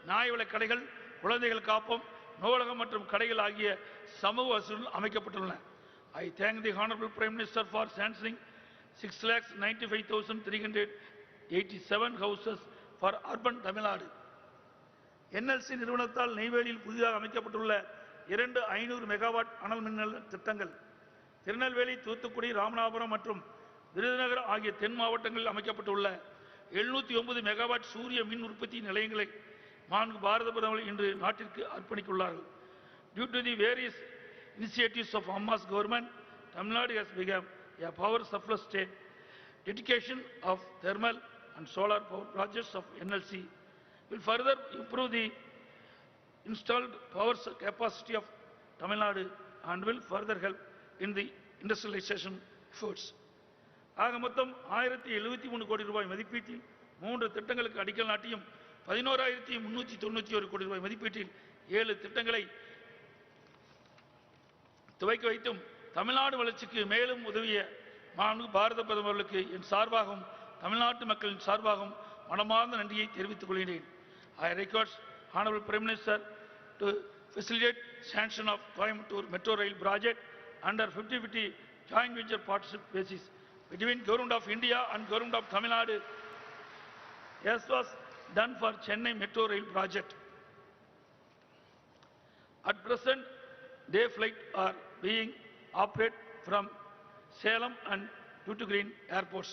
நியாய விலைக் கடைகள், குழந்தைகள் காப்பம், நூலகம் மற்றும் கடைகள் ஆகிய சமூக வசதிகள் அமைக்கப்பட்டுள்ளன. I thank the Honorable Prime Minister for sanctioning 6,95,387 houses for urban Tamil Nadu. NLC நிறுவனத்தால் நெய்வேலியில் புதிதாக அமைக்கப்பட்டுள்ள 2 500 மெகாவாட் அனல் மின் திட்டங்கள் திருநெல்வேலி, தூத்துக்குடி, ராமநாதபுரம் மற்றும் விருதுநகர் ஆகிய தென் மாவட்டங்களில் அமைக்கப்பட்டுள்ள 709 மெகாவாட் சூரிய மின் உற்பத்தி நிலையங்களை பாரத பிரதமர் இன்று நாட்டிற்கு அர்ப்பணித்துள்ளார்கள். Due to the various initiatives of Amma's government, Tamil Nadu has become a power surplus state. Dedication of thermal and solar power projects of NLC will further improve the installed power capacity of Tamil Nadu and will further help in the industrialization efforts. ஆக மொத்தம் 1073 கோடி ரூபாய் மதிப்பீட்டில் 3 திட்டங்களுக்கு அடிக்கல் நாட்டியும் 11,391 கோடி ரூபாய் மதிப்பீட்டில் 7 திட்டங்களை துவக்கி வைத்தும் தமிழ்நாடு வளர்ச்சிக்கு மேலும் உதவிய பாரத பிரதமர்களுக்கு என் சார்பாகவும் தமிழ்நாட்டு மக்களின் சார்பாகவும் மனமார்ந்த நன்றியை தெரிவித்துக் கொள்கிறேன். I request Honorable Prime Minister to facilitate sanction of Coimbatore Metro Rail project under 50-50 joint venture partnership basis between Government of India and Government of Tamil Nadu, as was done for Chennai Metro Rail project. At present, day flight are being operated from Salem and Tuticorin airports.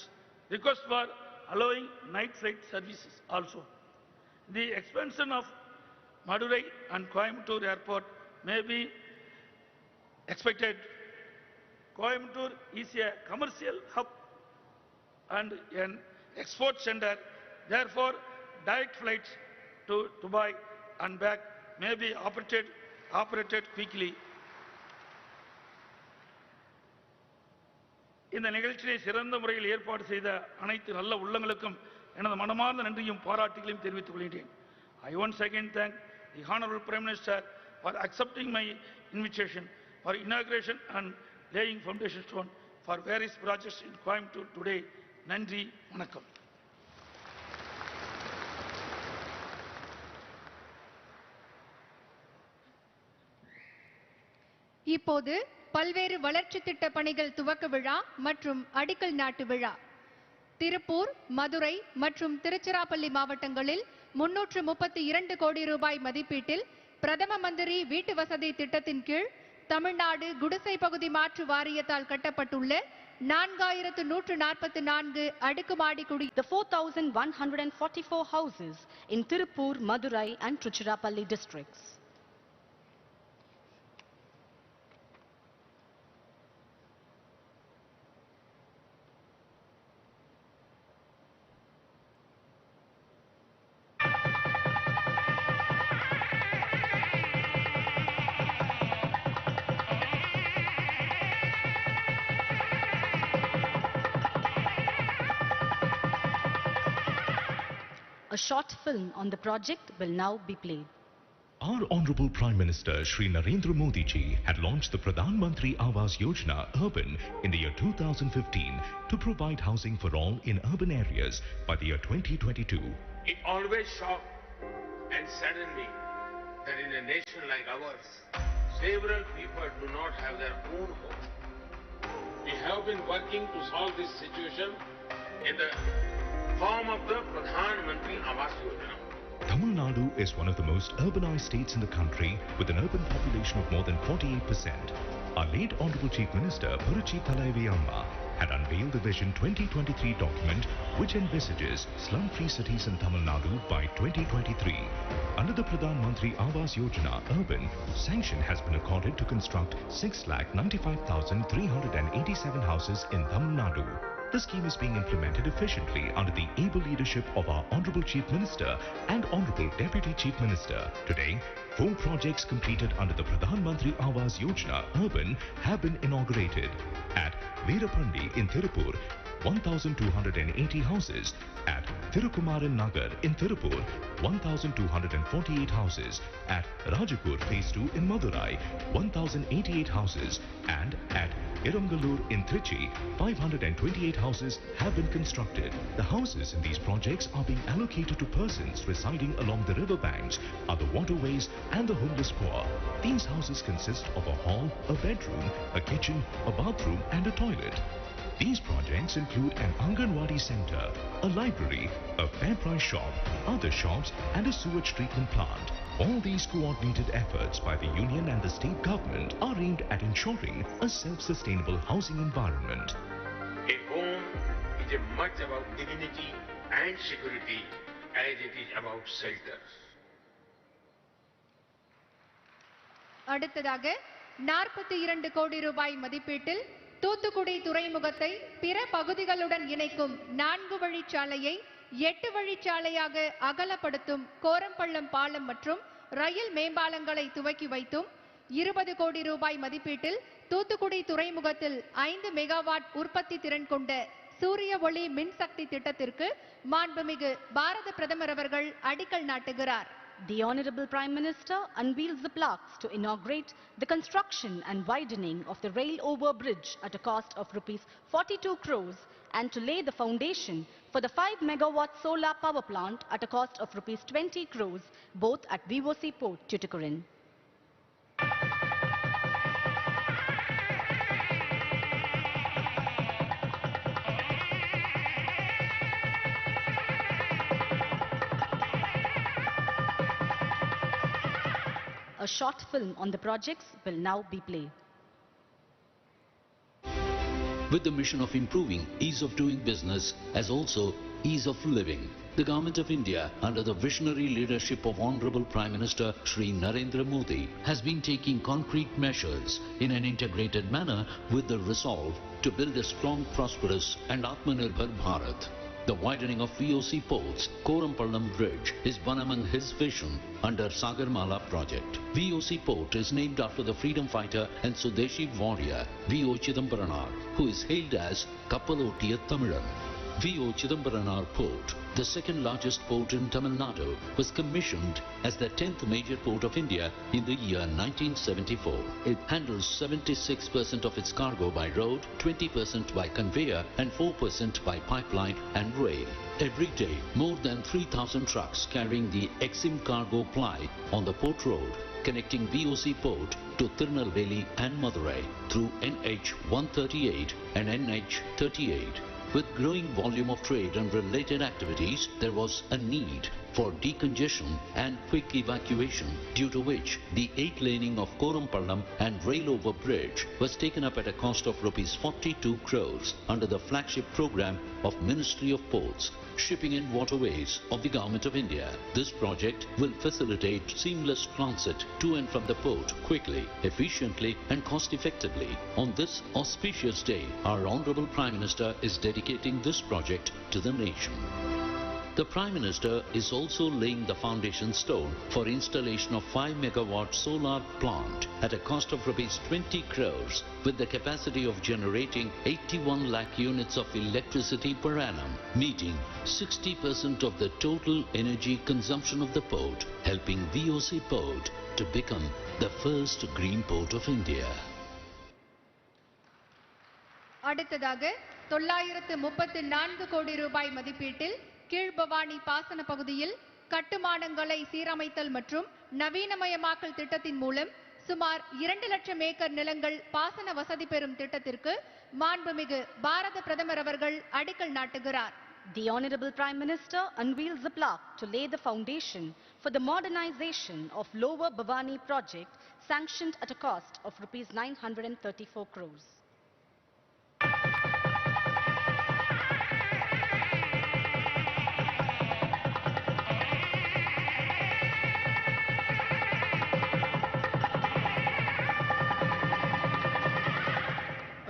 Request for allowing night flight services also. The expansion of Madurai and Coimbatore airport may be expected. Coimbatore is a commercial hub and an export center. Therefore, direct flights to Dubai and back may be operated quickly. இந்த நிகழ்ச்சியை சிறந்த முறையில் ஏற்பாடு செய்த அனைத்து நல்ல உள்ளங்களுக்கும் எனது மனமார்ந்த நன்றியும் பாராட்டுகளையும் தெரிவித்துக் கொள்கிறேன். I once again thank the Honorable Prime Minister for accepting my invitation for inauguration and laying foundation stone for various projects in Coimbatore today. நன்றி, வணக்கம். இப்போது பல்வேறு வளர்ச்சி திட்ட பணிகள் துவக்க விழா மற்றும் அடிக்கல் நாட்டு விழா. திருப்பூர், மதுரை மற்றும் திருச்சிராப்பள்ளி மாவட்டங்களில் 332 கோடி ரூபாய் மதிப்பீட்டில் பிரதம மந்திரி வீட்டு வசதி திட்டத்தின் கீழ் தமிழ்நாடு குடிசை பகுதி மாற்று வாரியத்தால் கட்டப்பட்டுள்ள 4144 அடுக்குமாடி குடி. The 4,144 houses in Tirupur, Madurai and Tiruchirappalli districts. A short film on the project will now be played. Our Honorable Prime Minister Shri Narendra Modi ji had launched the Pradhan Mantri Awas Yojana Urban in the year 2015 to provide housing for all in urban areas by the year 2022. It always shocked and saddened me that in a nation like ours, several people do not have their own home. We have been working to solve this situation in the form of the Pradhan Mantri Awas Yojana. Tamil Nadu is one of the most urbanized states in the country with an urban population of more than 48%. Our late Honorable Chief Minister Puruchi Thalaivi Amma had unveiled the Vision 2023 document which envisages slum-free cities in Tamil Nadu by 2023. Under the Pradhan Mantri Awas Yojana Urban, sanction has been accorded to construct 6,95,387 houses in Tamil Nadu. The scheme is being implemented efficiently under the able leadership of our Honorable Chief Minister and Honorable Deputy Chief Minister. Today, 4 projects completed under the Pradhan Mantri Awas Yojana Urban have been inaugurated. At Veerapandi in Tirupur, 1,280 houses. At Thirukumaran Nagar in Tirupur, 1,248 houses. At Rajapur Phase 2 in Madurai, 1,088 houses. And at Irangalur in Trichy, 528 houses have been constructed. The houses in these projects are being allocated to persons residing along the river banks, other waterways and the homeless poor. These houses consist of a hall, a bedroom, a kitchen, a bathroom and a toilet. These projects include an Anganwadi center, a library, a fair price shop, other shops and a sewage treatment plant. All these coordinated efforts by the union and the state government are aimed at ensuring a self-sustainable housing environment. A home is as much about dignity and security as it is about shelter. அடுத்ததாக 42 கோடி ரூபாய் மதிப்பீட்டில் தூத்துக்குடி துறைமுகத்தை பிற பகுதிகளுடன் இணைக்கும் 4 வழிச்சாலையை 8 வழிச்சாலையாக அகலப்படுத்தும் கோரம்பள்ளம் பாலம் மற்றும் ரயில் மேம்பாலங்களை துவக்கி வைத்தும் 20 கோடி ரூபாய் மதிப்பீட்டில் தூத்துக்குடி துறைமுகத்தில் 5 மெகாவாட் உற்பத்தி திறன் கொண்ட சூரிய ஒளி மின்சக்தி திட்டத்திற்கு மாண்புமிகு பாரத பிரதமர் அவர்கள் அடிக்கல் நாட்டுகிறார். The Honorable Prime Minister unveils the plaques to inaugurate the construction and widening of the rail over bridge at a cost of rupees 42 crores and to lay the foundation for the 5 megawatt solar power plant at a cost of rupees 20 crores both at VOC Port, Tuticorin. A short film on the projects will now be played. With the mission of improving ease of doing business as also ease of living, the Government of India, under the visionary leadership of Honorable Prime Minister Shri Narendra Modi, has been taking concrete measures in an integrated manner with the resolve to build a strong, prosperous and Atmanirbhar Bharat. The widening of VOC ports, Korampallam Bridge, is one among his vision under Sagarmala project. VOC port is named after the freedom fighter and Swadeshi warrior V.O. Chidambaranar, who is hailed as Kappalotiya Tamilan. V.O. Chidambaranar Port, the second largest port in Tamil Nadu, was commissioned as the 10th major port of India in the year 1974. It handles 76% of its cargo by road, 20% by conveyor and 4% by pipeline and rail. Every day, more than 3,000 trucks carrying the Exim cargo ply on the port road, connecting VOC port to Tirunelveli and Madurai through NH 138 and NH 38. With growing volume of trade and related activities, there was a need for decongestion and quick evacuation, due to which the 8-laning of Korampallam and rail-over bridge was taken up at a cost of Rs 42 crores under the flagship program of Ministry of Ports, Shipping and Waterways of the Government of India. This project will facilitate seamless transit to and from the port quickly, efficiently and cost-effectively. On this auspicious day, our Honorable Prime Minister is dedicating this project to the nation. The Prime Minister is also laying the foundation stone for installation of 5 megawatt solar plant at a cost of Rs 20 crores with the capacity of generating 81 lakh units of electricity per annum, meeting 60% of the total energy consumption of the port, helping VOC Port to become the first green port of India. அடுத்ததாக 934 கோடி ரூபாய் மதிப்பீட்டில் கீழ்பவானி பாசன பகுதியில் கட்டுமானங்களை சீரமைத்தல் மற்றும் நவீனமயமாக்கல் திட்டத்தின் மூலம் சுமார் 2 லட்சம் ஏக்கர் நிலங்கள் பாசன வசதி பெறும் திட்டத்திற்கு மாண்புமிகு பாரத பிரதமர் அவர்கள் அடிக்கல் நாட்டுகிறார். The Honorable Prime Minister unveils the plaque to lay the foundation for the modernization of Lower Bhavani project sanctioned at a cost of Rs 934 crores.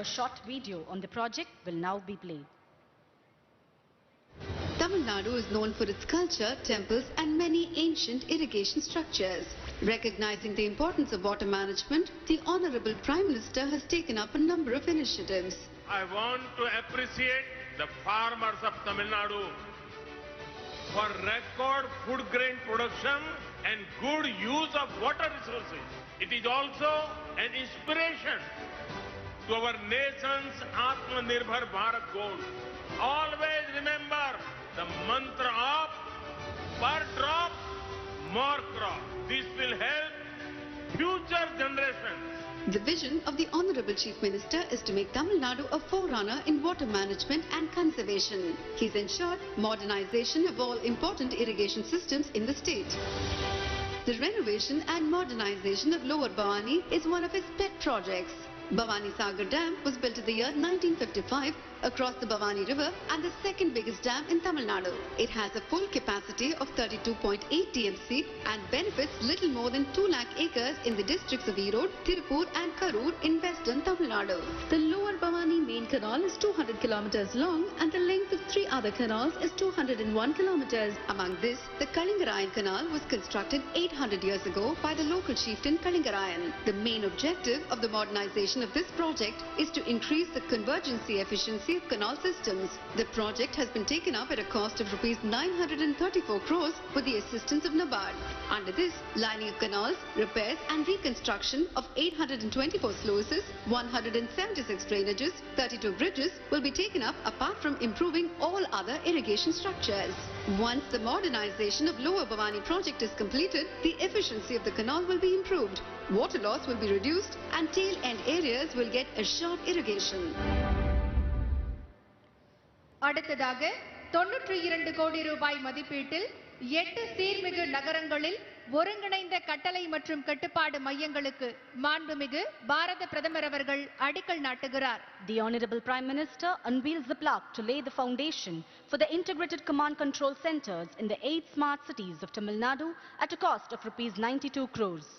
A short video on the project will now be played. Tamil Nadu is known for its culture, temples and many ancient irrigation structures. Recognizing the importance of water management, the Honorable Prime Minister has taken up a number of initiatives. I want to appreciate the farmers of Tamil Nadu for record food grain production and good use of water resources. It is also an inspiration to our nation's Atmanirbhar Bharat goal. Always remember the mantra of per drop, more crop. This will help future generations. The vision of the Honorable Chief Minister is to make Tamil Nadu a forerunner in water management and conservation. He's ensured modernization of all important irrigation systems in the state. The renovation and modernization of Lower Bhavani is one of his pet projects. Bhavani Sagar Dam was built in the year 1955 across the Bhavani River and the second biggest dam in Tamil Nadu. It has a full capacity of 32.8 TMC and benefits little more than 2 lakh acres in the districts of Erode, Tirupur and Karur in western Tamil Nadu. The Lower Bhavani main canal is 200 kilometers long and the length of 3 other canals is 201 kilometers. Among this, the Kalingarayan Canal was constructed 800 years ago by the local chieftain Kalingarayan. The main objective of the modernization of this project is to increase the convergency efficiency of canal systems. The project has been taken up at a cost of Rs 934 crores with the assistance of NABARD. Under this, lining of canals, repairs and reconstruction of 824 sluices, 176 drainages, 32 bridges will be taken up apart from improving all other irrigation structures. Once the modernization of Lower Bhavani project is completed, the efficiency of the canal will be improved, water loss will be reduced and tail end areas will get assured irrigation. அடுத்ததாக 92 கோடி ரூபாய் மதிப்பீட்டில் 8 சீர்மிகு நகரங்களில் ஒருங்கிணைந்த கட்டளை மற்றும் கட்டுப்பாடு மையங்களுக்கு மாண்புமிகு பாரத பிரதமர் அவர்கள் அடிக்கல் நாட்டுகிறார். The Honorable Prime Minister unveils the plaque to lay the foundation for the integrated command control centers in the 8 smart cities of Tamil Nadu at a cost of rupees 92 crores.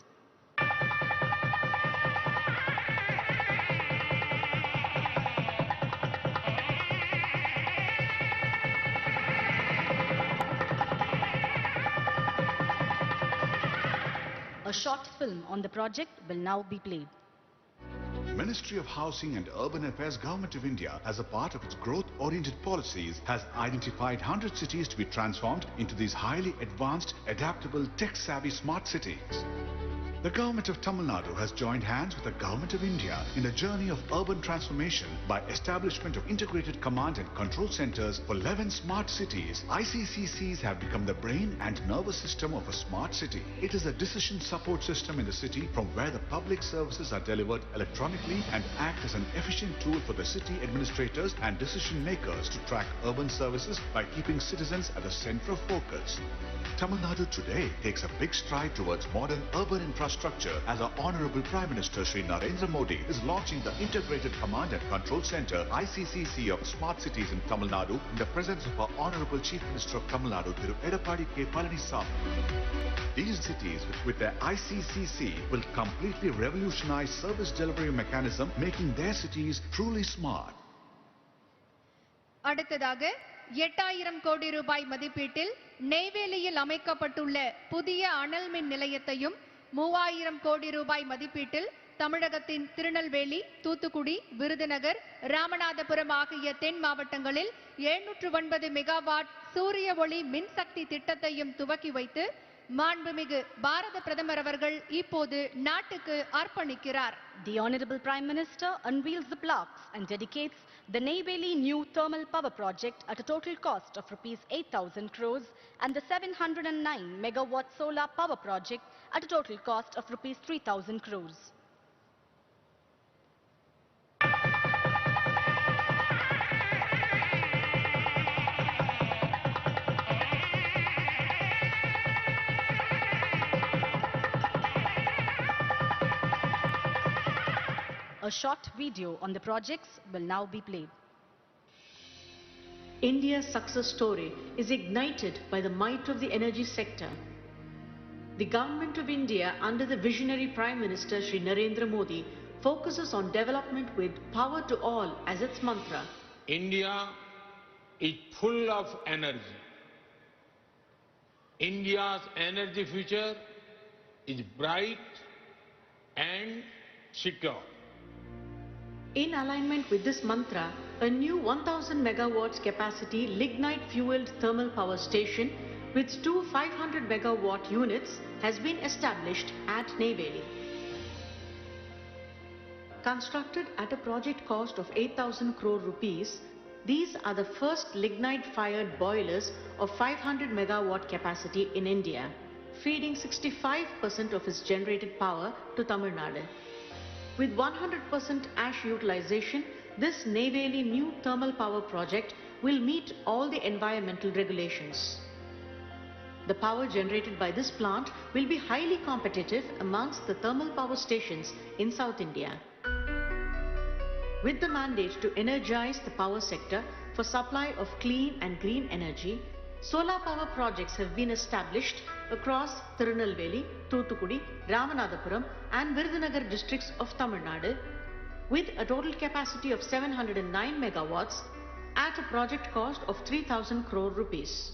A short film on the project will now be played. Ministry of Housing and Urban Affairs Government of India, as a part of its growth-oriented policies, has identified 100 cities to be transformed into these highly advanced, adaptable, tech-savvy smart cities. The Government of Tamil Nadu has joined hands with the Government of India in the journey of urban transformation by establishment of integrated command and control centers for 11 smart cities. ICCCs have become the brain and nervous system of a smart city. It is a decision support system in the city from where the public services are delivered electronically and act as an efficient tool for the city administrators and decision makers to track urban services by keeping citizens at the center of focus. Tamil Nadu today takes a big stride towards modern urban infrastructure as our Honorable Prime Minister Shri Narendra Modi is launching the Integrated Command and Control Center ICCC of Smart Cities in Tamil Nadu in the presence of our Honorable Chief Minister of Tamil Nadu, Thiru Edappadi K. Palaniswamy. These cities with their ICCC will completely revolutionize service delivery mechanism, making their cities truly smart. அடுத்ததாக 8000 கோடி ரூபாய் மதிப்பீட்டில் நெய்வேலியில் அமைக்கப்பட்டுள்ள புதிய அனல் மின் நிலையத்தையும் 3000 கோடி ரூபாய் மதிப்பீட்டில் தமிழகத்தின் திருநெல்வேலி, தூத்துக்குடி, விருதுநகர், ராமநாதபுரம் ஆகிய தென் மாவட்டங்களில் 709 மெகாவாட் சூரிய ஒளி மின்சக்தி திட்டத்தையும் துவக்கி வைத்து மாண்புமிகு பாரத பிரதமர் அவர்கள் இப்போது நாட்டுக்கு அர்ப்பணிக்கிறார். The Honorable Prime Minister unveils the plaques and dedicates the Neyveli New Thermal Power Project at a total cost of rupees 8,000 crores and the 709 megawatt solar power project at a total cost of rupees 3,000 crores. A short video on the projects will now be played. India's success story is ignited by the might of the energy sector. The Government of India, under the visionary Prime Minister Shri Narendra Modi, focuses on development with power to all as its mantra. India is full of energy. India's energy future is bright and secure. In alignment with this mantra, a new 1000 megawatts capacity lignite fueled thermal power station with two 500 megawatt units has been established at Neyveli. Constructed at a project cost of 8,000 crore rupees, these are the first lignite fired boilers of 500 megawatt capacity in India, feeding 65% of its generated power to Tamil Nadu. With 100% ash utilization, this Neyveli new thermal power project will meet all the environmental regulations. The power generated by this plant will be highly competitive amongst the thermal power stations in South India. With the mandate to energize the power sector for supply of clean and green energy, solar power projects have been established across Tirunelveli, Thoothukudi, Ramanathapuram and Virudhunagar districts of Tamil Nadu with a total capacity of 709 megawatts at a project cost of 3,000 crore rupees.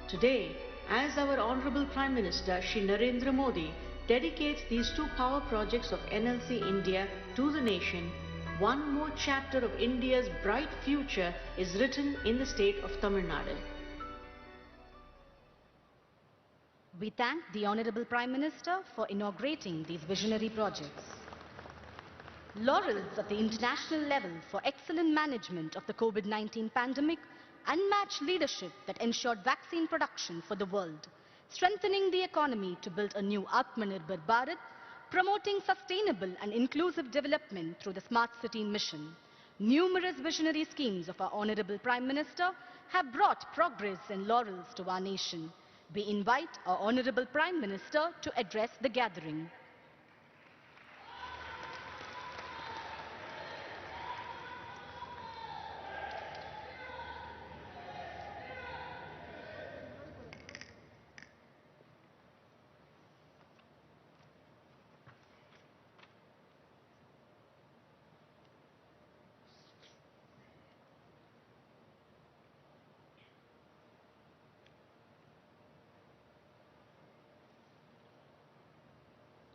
Today, as our Honorable Prime Minister Shri Narendra Modi dedicates these two power projects of NLC India to the nation, one more chapter of India's bright future is written in the state of Tamil Nadu. We thank the Honorable Prime Minister for inaugurating these visionary projects. Laurels of the international level for excellent management of the COVID-19 pandemic, unmatched leadership that ensured vaccine production for the world, strengthening the economy to build a new Atmanirbhar Bharat, promoting sustainable and inclusive development through the Smart City mission. Numerous visionary schemes of our Honorable Prime Minister have brought progress and laurels to our nation. We invite our Honorable Prime Minister to address the gathering.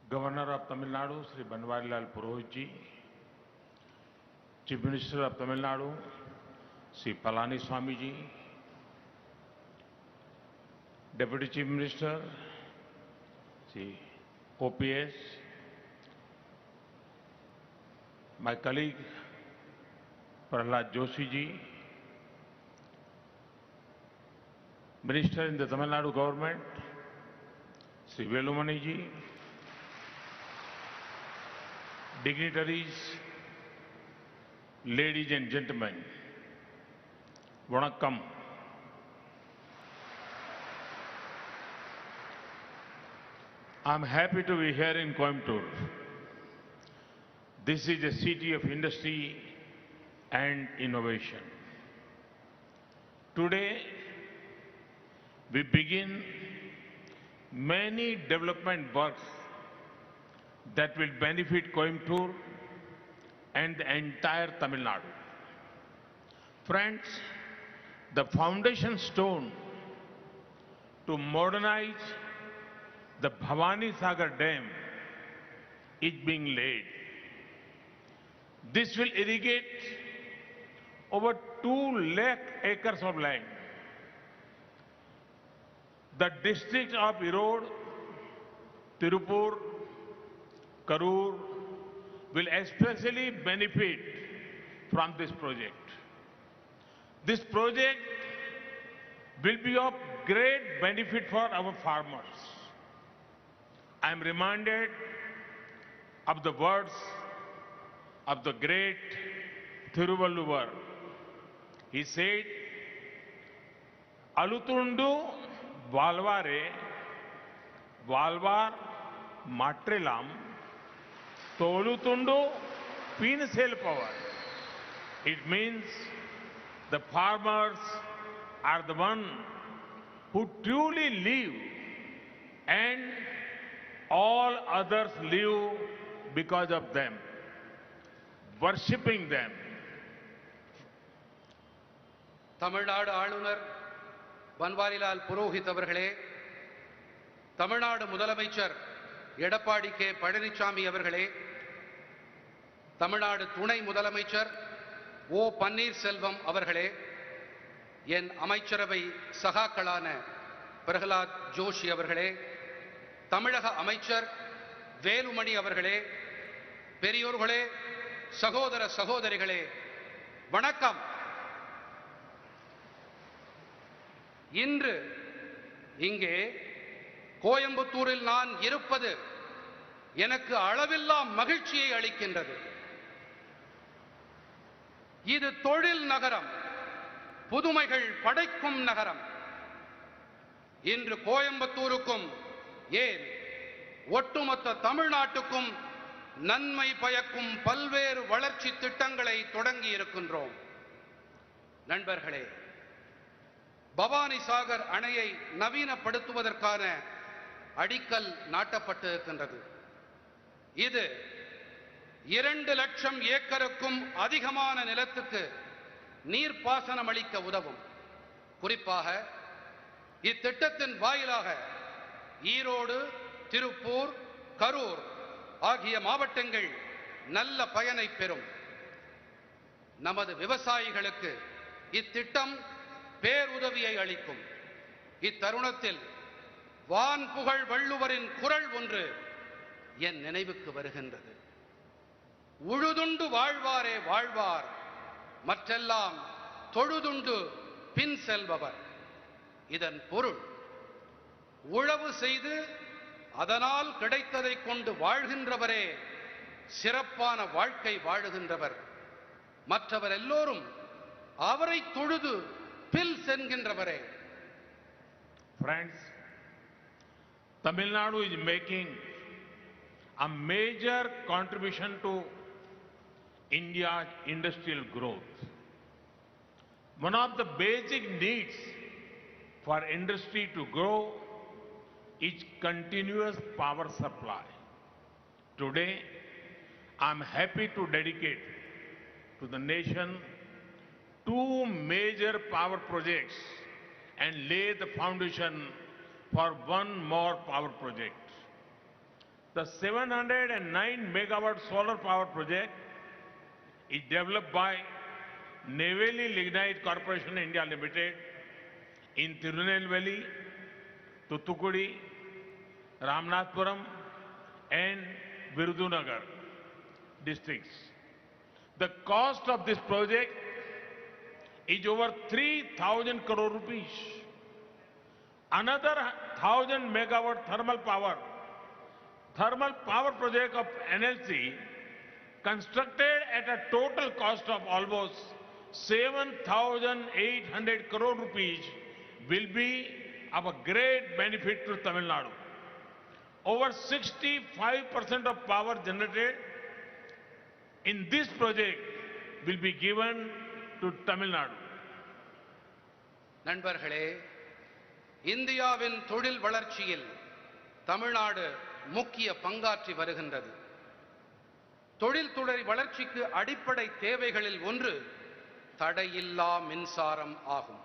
Governor of Tamil Nadu, Sri Banwarilal Purohit ji, Chief Minister of Tamil Nadu, Sri Palaniswamy ji, Deputy Chief Minister, Sri OPS, my colleague Prahlad Joshi ji, Minister in the Tamil Nadu government, Sri Velumani ji, dignitaries, ladies and gentlemen, Vanakkam. I'm happy to be here in Coimbatore. This is a city of industry and innovation. Today, we begin many development works that will benefit Coimbatore and the entire Tamil Nadu. Friends, the foundation stone to modernize the Bhavani Sagar Dam is being laid. This will irrigate over 2 lakh acres of land. The districts of Erode, Tirupur, Karur will especially benefit from this project. This project will be of great benefit for our farmers. I am reminded of the words of the great Thiruvalluvar. He said, Alutundu Valvare, Valvar Matrelam, Tolutundu Pinsel Power. It means the farmers are the one who truly live and all others live because of them, worshipping them. Tamil Nadu ஆளுநர் பன்வாரிலால் புரோஹித் அவர்களே, தமிழ்நாடு முதலமைச்சர் Edappadi K Palaniswami அவர்களே, தமிழ்நாடு துணை முதலமைச்சர் ஓ பன்னீர்செல்வம் அவர்களே, என் அமைச்சரவை சகாக்களான பிரகலாத் ஜோஷி அவர்களே, தமிழக அமைச்சர் வேலுமணி அவர்களே, பெரியோர்களே, சகோதர சகோதரிகளே, வணக்கம். இன்று இங்கே கோயம்புத்தூரில் நான் இருப்பது எனக்கு அளவில்லா மகிழ்ச்சியை அளிக்கின்றது. இது தொழில் நகரம், புதுமைகள் படைக்கும் நகரம். இன்று கோயம்புத்தூருக்கும் ஏன் ஒட்டுமொத்த தமிழ்நாட்டுக்கும் நன்மை பயக்கும் பல்வேறு வளர்ச்சி திட்டங்களை தொடங்கி இருக்கின்றோம். நண்பர்களே, பவானி சாகர் அணையை நவீனப்படுத்துவதற்கான அடிக்கல் நாட்டப்பட்டிருக்கின்றது. இது 2 லட்சம் ஏக்கருக்கும் அதிகமான நிலத்துக்கு நீர்ப்பாசனம் அளிக்க உதவும். குறிப்பாக இத்திட்டத்தின் வாயிலாக ஈரோடு, திருப்பூர், கரூர் ஆகிய மாவட்டங்கள் நல்ல பயனை பெறும். நமது விவசாயிகளுக்கு இத்திட்டம் பேருதவியை அளிக்கும். இத்தருணத்தில் வான்புகழ் வள்ளுவரின் குரல் ஒன்று என் நினைவுக்கு வருகின்றது. உழுதுண்டு வாழ்வாரே வாழ்வார், மற்றெல்லாம் தொழுதுண்டு பின் செல்பவர். இதன் பொருள், உழவு செய்து அதனால் கிடைத்ததை கொண்டு வாழ்கின்றவரே சிறப்பான வாழ்க்கை வாழுகின்றவர். மற்றவர் எல்லோரும் அவரை தொழுது bill செல்கின்றவரே. Friends, Tamil Nadu is making a major contribution to India's industrial growth. One of the basic needs for industry to grow is continuous power supply. Today, I'm happy to dedicate to the nation 2 major power projects and lay the foundation for 1 more power project. The 709 megawatt solar power project is developed by Neyveli Lignite Corporation India Limited in Tirunelveli, Thuthukudi, Ramanathapuram and Virudunagar districts. The cost of this project is over 3,000 crore rupees. Another 1,000 megawatt thermal power project of NLC constructed at a total cost of almost 7,800 crore rupees will be of a great benefit to Tamil Nadu. Over 65% of power generated in this project will be given to Tamil Nadu. நண்பர்களே, இந்தியாவின் தொழில் வளர்ச்சியில் தமிழ்நாடு முக்கிய பங்காற்றி வருகின்றது. தொழில்துறை வளர்ச்சிக்கு அடிப்படை தேவைகளில் ஒன்று தடையில்லா மின்சாரம் ஆகும்.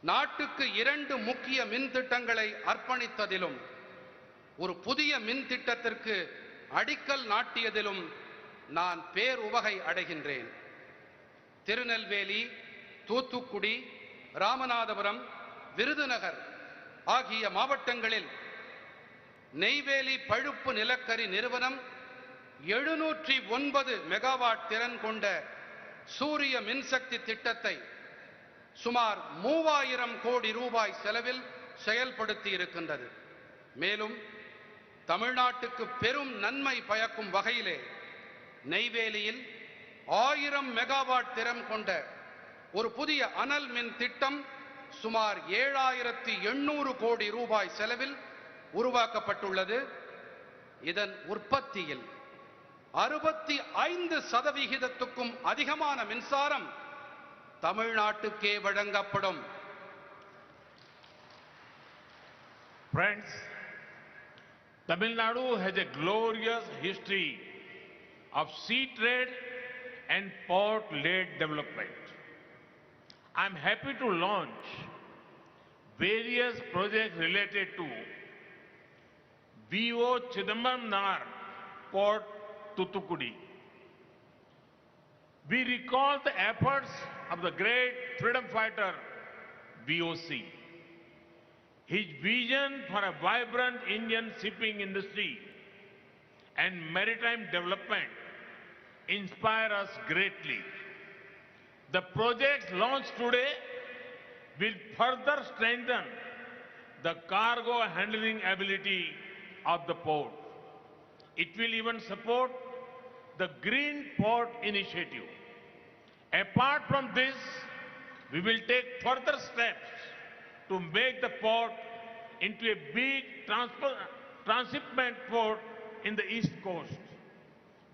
நாட்டுக்கு 2 முக்கிய மின் திட்டங்களை அர்ப்பணித்ததிலும் ஒரு புதிய மின் திட்டத்திற்கு அடிக்கல் நாட்டியதிலும் நான் பேருவகை அடைகின்றேன். திருநெல்வேலி, தூத்துக்குடி, ராமநாதபுரம், விருதுநகர் ஆகிய மாவட்டங்களில் நெய்வேலி பழுப்பு நிலக்கரி நிறுவனம் 709 மெகாவாட் திறன் கொண்ட சூரிய மின்சக்தி திட்டத்தை சுமார் 3000 கோடி ரூபாய் செலவில் செயல்படுத்தி இருக்கின்றது. மேலும் தமிழ்நாட்டுக்கு பெரும் நன்மை பயக்கும் வகையிலே நெய்வேலியில் 1000 மெகாவாட் திறன் கொண்ட ஒரு புதிய அனல் மின் திட்டம் சுமார் 7,800 கோடி ரூபாய் செலவில் உருவாக்கப்பட்டுள்ளது. இதன் உற்பத்தியில் 65% அதிகமான மின்சாரம் தமிழ்நாட்டுக்கே வழங்கப்படும். Friends, Tamil Nadu has a glorious history of sea trade and port-led development. I am happy to launch various projects related to V.O. Chidambaram Nagar Port, Thuthukudi. We recall the efforts of the great freedom fighter VOC. His vision for a vibrant Indian shipping industry and maritime development inspire us greatly. The projects launched today will further strengthen the cargo handling ability of the port. It will even support the Green Port Initiative. Apart from this, we will take further steps to make the port into a big transshipment port in the East Coast.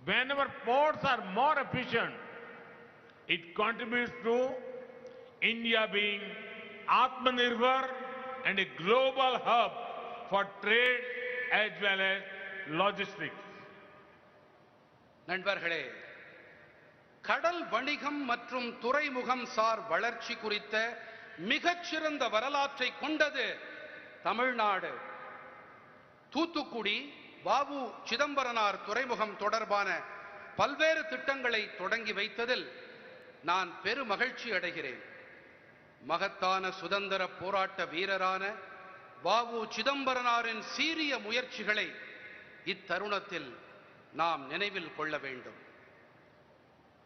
Whenever ports are more efficient, it contributes to India being Atmanirbhar and a global hub for trade as well as logistics. நண்பர்களே, கடல் வணிகம் மற்றும் துறைமுகம் sir வளர்ச்சி குறித்த மிகச்சிறந்த வரலாற்றை கொண்டது தமிழ்நாடு. தூத்துக்குடி வ.உ. சிதம்பரனார் துறைமுகம் தொடர்பான பல்வேறு திட்டங்களை தொடங்கி வைத்ததில் நான் பெருமகிழ்ச்சி அடைகிறேன். மகத்தான சுதந்திர போராட்ட வீரரான வ.உ. சிதம்பரனாரின் சீரிய முயற்சிகளை இத்தருணத்தில் நாம் நினைவில் கொள்ள வேண்டும்.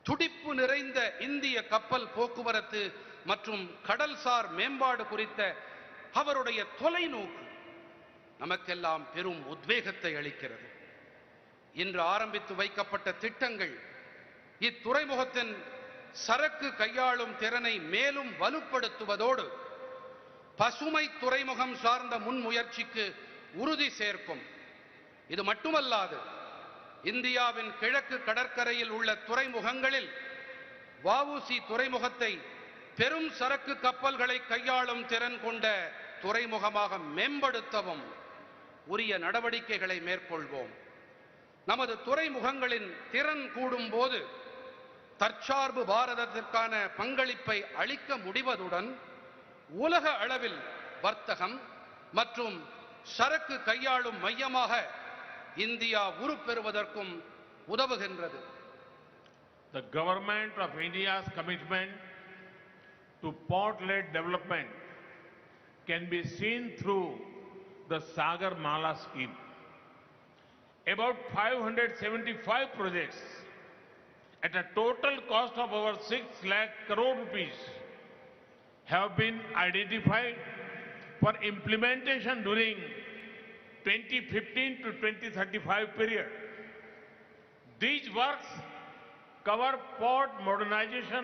துடிப்பு நிறைந்த இந்திய கப்பல் போக்குவரத்து மற்றும் கடல்சார் மேம்பாடு குறித்த அவருடைய தொலைநோக்கு நமக்கெல்லாம் பெரும் உத்வேகத்தை அளிக்கிறது. இன்று ஆரம்பித்து வைக்கப்பட்ட திட்டங்கள் இத்துறைமுகத்தின் சரக்கு கையாளும் திறனை மேலும் வலுப்படுத்துவதோடு பசுமை துறைமுகம் சார்ந்த முன்முயற்சிக்கு உறுதி சேர்க்கும். இது மட்டுமல்லாது இந்தியாவின் கிழக்கு கடற்கரையில் உள்ள துறைமுகங்களில் வஉசி துறைமுகத்தை பெரும் சரக்கு கப்பல்களை கையாளும் திறன் கொண்ட துறைமுகமாக மேம்படுத்தவும் உரிய நடவடிக்கைகளை மேற்கொள்வோம். நமது துறைமுகங்களின் திறன் கூடும் போது தற்சார்பு பாரதத்திற்கான பங்களிப்பை அளிக்க முடிவதுடன் உலக அளவில் வர்த்தகம் மற்றும் சரக்கு கையாளும் மையமாக இந்தியா உருப்பெறுவதற்கும் உதவுகின்றது. The government of India's commitment to port-led development can be seen through the Sagar Mala scheme. About 575 projects at a total cost of over 6 lakh crore rupees have been identified for implementation during 2015 to 2035 period. These works cover port modernization,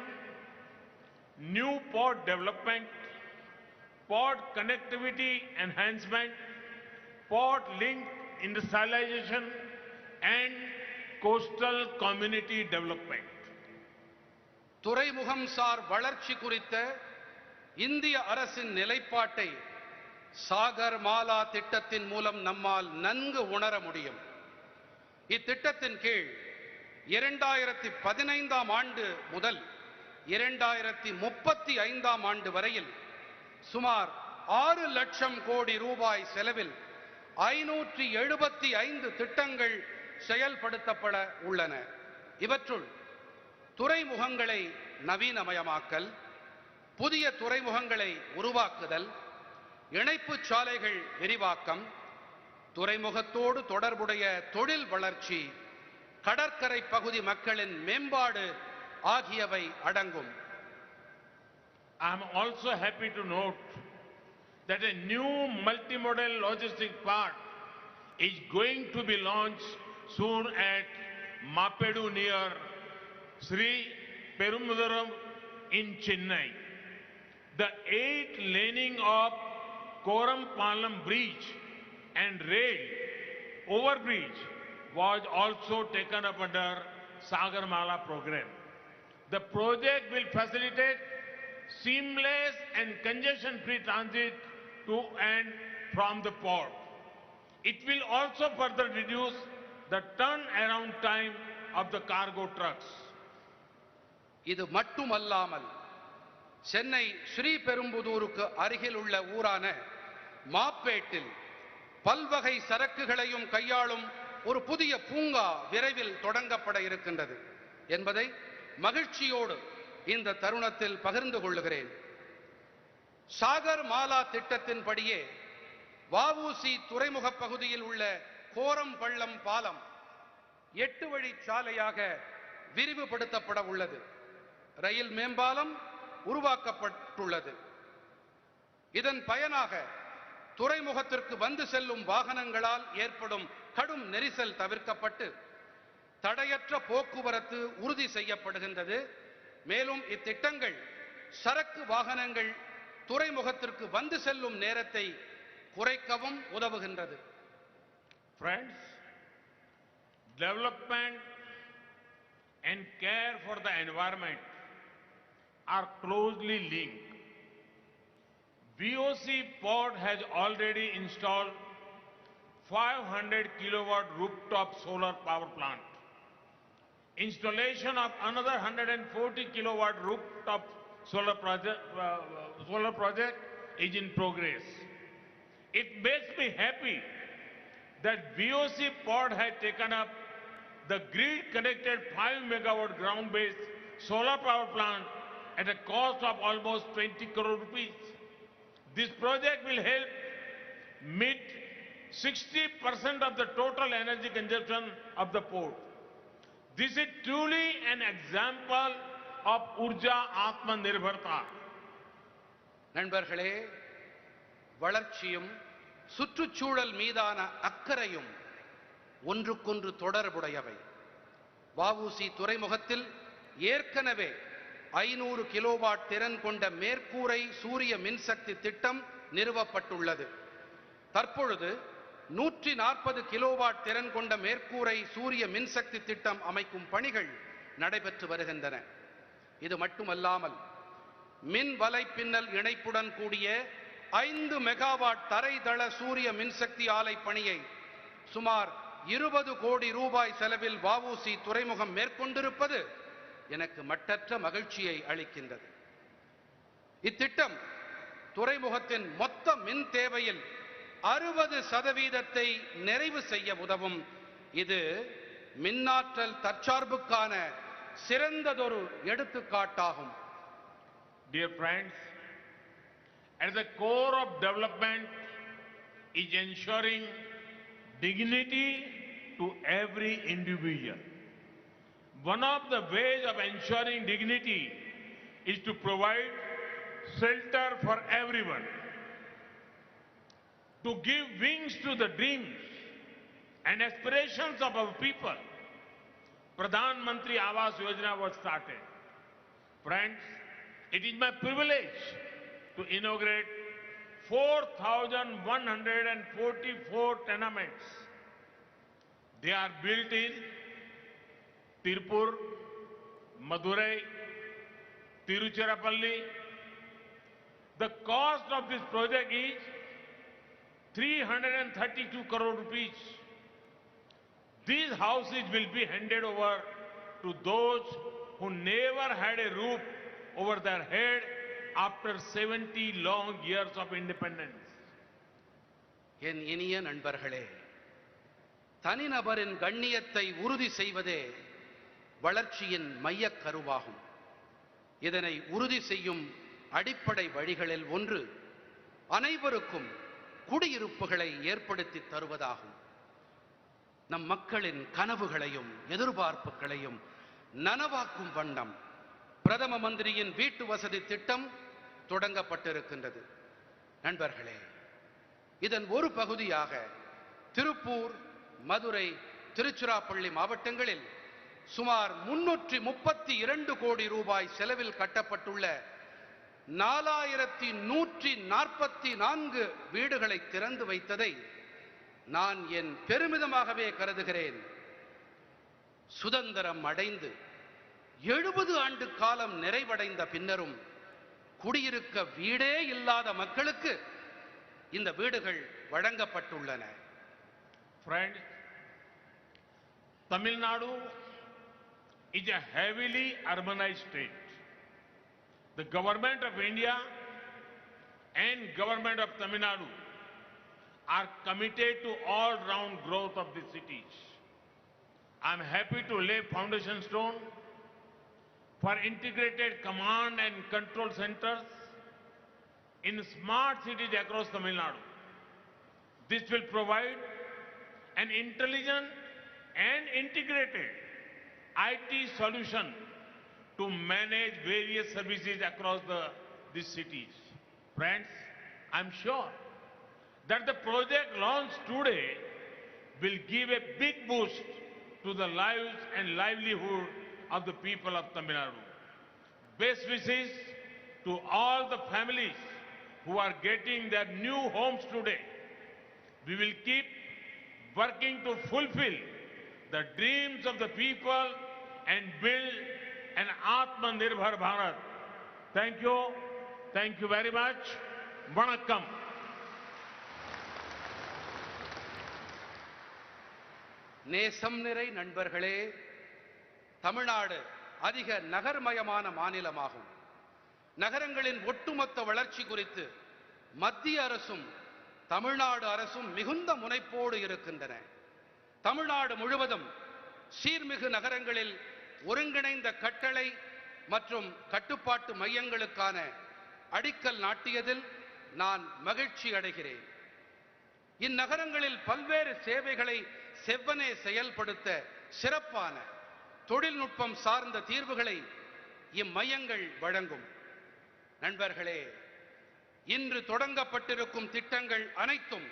new port development, port connectivity enhancement, port link industrialization and coastal community development. துறைமுகம் sir வளர்ச்சி குறித்த இந்திய அரசின் நிலைப்பாட்டை சாகர் மாலா திட்டத்தின் மூலம் நம்மால் நன்கு உணர முடியும். இத்திட்டத்தின் கீழ் 2015ஆம் ஆண்டு முதல் 2035ஆம் ஆண்டு வரையில் சுமார் 6 லட்சம் கோடி ரூபாய் செலவில் 575 திட்டங்கள் செயல்படுத்தப்பட உள்ளன. இவற்றுள் துறைமுகங்களை நவீனமயமாக்கல், புதிய துறைமுகங்களை உருவாக்குதல், இணைப்பு சாலைகள் விரிவாக்கம், துறைமுகத்தோடு தொடர்புடைய தொழில் வளர்ச்சி, கடற்கரை பகுதி மக்களின் மேம்பாடு ஆகியவை அடங்கும். I am also happy to note that a new multimodal logistics park is going to be launched soon at Mapedu near Sri Perumbuduram in Chennai. The 8-laning of Korampalam Bridge and rail overbridge was also taken up under Sagarmala program. The project will facilitate seamless and congestion-free transit to and from the port. It will also further reduce the turnaround time of the cargo trucks. இது மட்டுமல்லாமல் சென்னை ஸ்ரீபெரும்புதூருக்கு அருகில் உள்ள ஊரான மாப்பேட்டில் பல்வகை சரக்குகளையும் கையாளும் ஒரு புதிய பூங்கா விரைவில் தொடங்கப்பட இருக்கின்றது என்பதை மகிழ்ச்சியோடு இந்த தருணத்தில் பகிர்ந்து கொள்கிறேன். சாகர் மாலா திட்டத்தின்படியே வஉசி துறைமுக பகுதியில் உள்ள கோரம் பள்ளம் பாலம் 8 வழி சாலையாக விரிவுபடுத்தப்பட உள்ளது. ரயில் மேம்பாலம் உருவாக்கப்பட்டுள்ளது. இதன் பயனாக துறைமுகத்திற்கு வந்து செல்லும் வாகனங்களால் ஏற்படும் கடும் நெரிசல் தவிர்க்கப்பட்டு தடையற்ற போக்குவரத்து உறுதி செய்யப்படுகின்றது. மேலும் இத்திட்டங்கள் சரக்கு வாகனங்கள் துறைமுகத்திற்கு வந்து செல்லும் நேரத்தை குறைக்கவும் உதவுகின்றது. Friends, development and care for the environment are closely linked. VOC port has already installed 500 kilowatt rooftop solar power plant. Installation of another 140 kilowatt rooftop solar project is in progress. It makes me happy that VOC port has taken up the grid-connected 5 megawatt ground-based solar power plant at a cost of almost 20 crore rupees. This project will help meet 60% of the total energy consumption of the port. This is truly an example of Urja Atmanirbharta. நண்பர்களே, வளர்ச்சியும் சுற்றுச்சூழல் மீதான அக்கறையும் ஒன்றுக்கொன்று தொடர்புடையவை. வஉசி துறைமுகத்தில் ஏற்கனவே 500 kilowatt திறன் கொண்ட மேற்கூரை சூரிய மின்சக்தி திட்டம் நிறுவப்பட்டுள்ளது. தற்பொழுது 140 கிலோவாட் திறன் கொண்ட மேற்கூரை சூரிய மின்சக்தி திட்டம் அமைக்கும் பணிகள் நடைபெற்று வருகின்றன. இது மட்டுமல்லாமல் மின் வலைப்பின்னல் இணைப்புடன் கூடிய 5 மெகாவாட் தரைதள சூரிய மின்சக்தி ஆலை பணியை சுமார் 20 கோடி ரூபாய் செலவில் வஉசி துறைமுகம் மேற்கொண்டிருப்பது எனக்கு மட்டற்ற மகிழ்ச்சியை அளிக்கின்றது. இத்திட்டம் துறைமுகத்தின் மொத்த மின் தேவையில் 60% நிறைவு செய்ய உதவும். இது மின்னாற்றல் தற்சார்புக்கான சிறந்ததொரு எடுத்துக்காட்டாகும். Dear friends, at the core of development is ensuring dignity to every individual. One of the ways of ensuring dignity is to provide shelter for everyone, to give wings to the dreams and aspirations of our people. Pradhan Mantri Awas Yojana was started. Friends, it is my privilege to inaugurate 4,144 tenements. They are built in Tirupur, Madurai, Tiruchirappalli. The cost of this project is 332 crore rupees. These houses will be handed over to those who never had a roof over their head after 70 long years of independence. என் இனிய நண்பர்களே, தனிநபரின் கண்ணியத்தை உறுதி செய்வதே வளர்ச்சியின் மையக் கருவாகும். இதனை உறுதி செய்யும் அடிப்படை வழிகளில் ஒன்று அனைவருக்கும் குடியிருப்புகளை ஏற்படுத்தி தருவதாகும். நம் மக்களின் கனவுகளையும் எதிர்பார்ப்புகளையும் நனவாக்கும் வண்ணம் பிரதம மந்திரியின் வீட்டு வசதி திட்டம் தொடங்கப்பட்டிருக்கின்றது. நண்பர்களே, இதன் ஒரு பகுதியாக திருப்பூர், மதுரை, திருச்சிராப்பள்ளி மாவட்டங்களில் சுமார் 332 கோடி ரூபாய் செலவில் கட்டப்பட்டுள்ள 4144 வீடுகளை திறந்து வைத்ததை நான் என் பெருமிதமாகவே கருதுகிறேன். சுதந்திரம் அடைந்து 70 ஆண்டு காலம் நிறைவடைந்த பின்னரும் குடியிருக்க வீடே இல்லாத மக்களுக்கு இந்த வீடுகள் வழங்கப்பட்டுள்ளன. Friends, Tamil Nadu is a heavily urbanized state. The government of India and government of Tamil Nadu are committed to all-round growth of the cities. I am happy to lay foundation stone for integrated command and control centers in smart cities across Tamil Nadu. This will provide an intelligent and integrated IT solution to manage various services across these cities. Friends, I am sure that the project launched today will give a big boost to the lives and livelihood of the people of Tamil Nadu. Best wishes to all the families who are getting their new homes today. We will keep working to fulfill the dreams of the people and build an Atmanirbhar Bharat. Thank you. Thank you very much. Vanakkam. நேசம் நிறை நண்பர்களே, தமிழ்நாடு அதிக நகர்மயமான மாநிலமாகும். நகரங்களின் ஒட்டுமொத்த வளர்ச்சி குறித்து மத்திய அரசும் தமிழ்நாடு அரசும் மிகுந்த முனைப்போடு இருக்கின்றன. தமிழ்நாடு முழுவதும் சீர்மிகு நகரங்களில் ஒருங்கிணைந்த கட்டளை மற்றும் கட்டுப்பாட்டு மையங்களுக்கான அடிக்கல் நாட்டியதில் நான் மகிழ்ச்சி அடைகிறேன். இந்நகரங்களில் பல்வேறு சேவைகளை செவ்வனே செயல்படுத்த சிறப்பான தொழில்நுட்பம் சார்ந்த தீர்வுகளை இம்மையங்கள் வழங்கும். நண்பர்களே, இன்று தொடங்கப்பட்டிருக்கும் திட்டங்கள் அனைத்தும்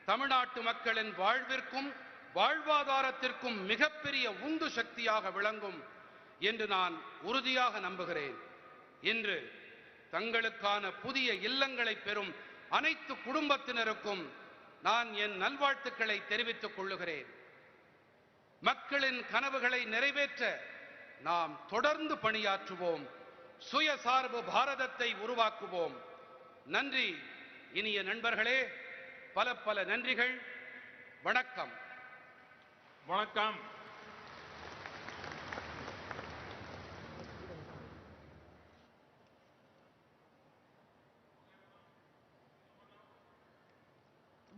தமிழ்நாட்டு மக்களின் வாழ்விற்கும் வாழ்வாதாரத்திற்கும் மிகப்பெரிய உந்து சக்தியாக விளங்கும் என்று நான் உறுதியாக நம்புகிறேன். இன்று தங்களுக்கான புதிய இல்லங்களை பெறும் அனைத்து குடும்பத்தினருக்கும் நான் என் நல்வாழ்த்துக்களை தெரிவித்துக் கொள்ளுகிறேன். மக்களின் கனவுகளை நிறைவேற்ற நாம் தொடர்ந்து பணியாற்றுவோம். சுயசார்பு பாரதத்தை உருவாக்குவோம். நன்றி இனிய நண்பர்களே, பல பல நன்றிகள். வணக்கம். வணக்கம்.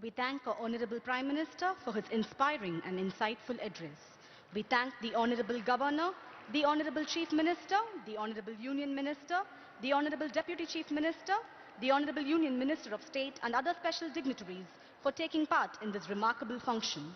We thank our Honorable Prime Minister for his inspiring and insightful address. We thank the Honorable Governor, the Honorable Chief Minister, the Honorable Union Minister, the Honorable Deputy Chief Minister, the Honorable Union Minister of State and other special dignitaries for taking part in this remarkable function.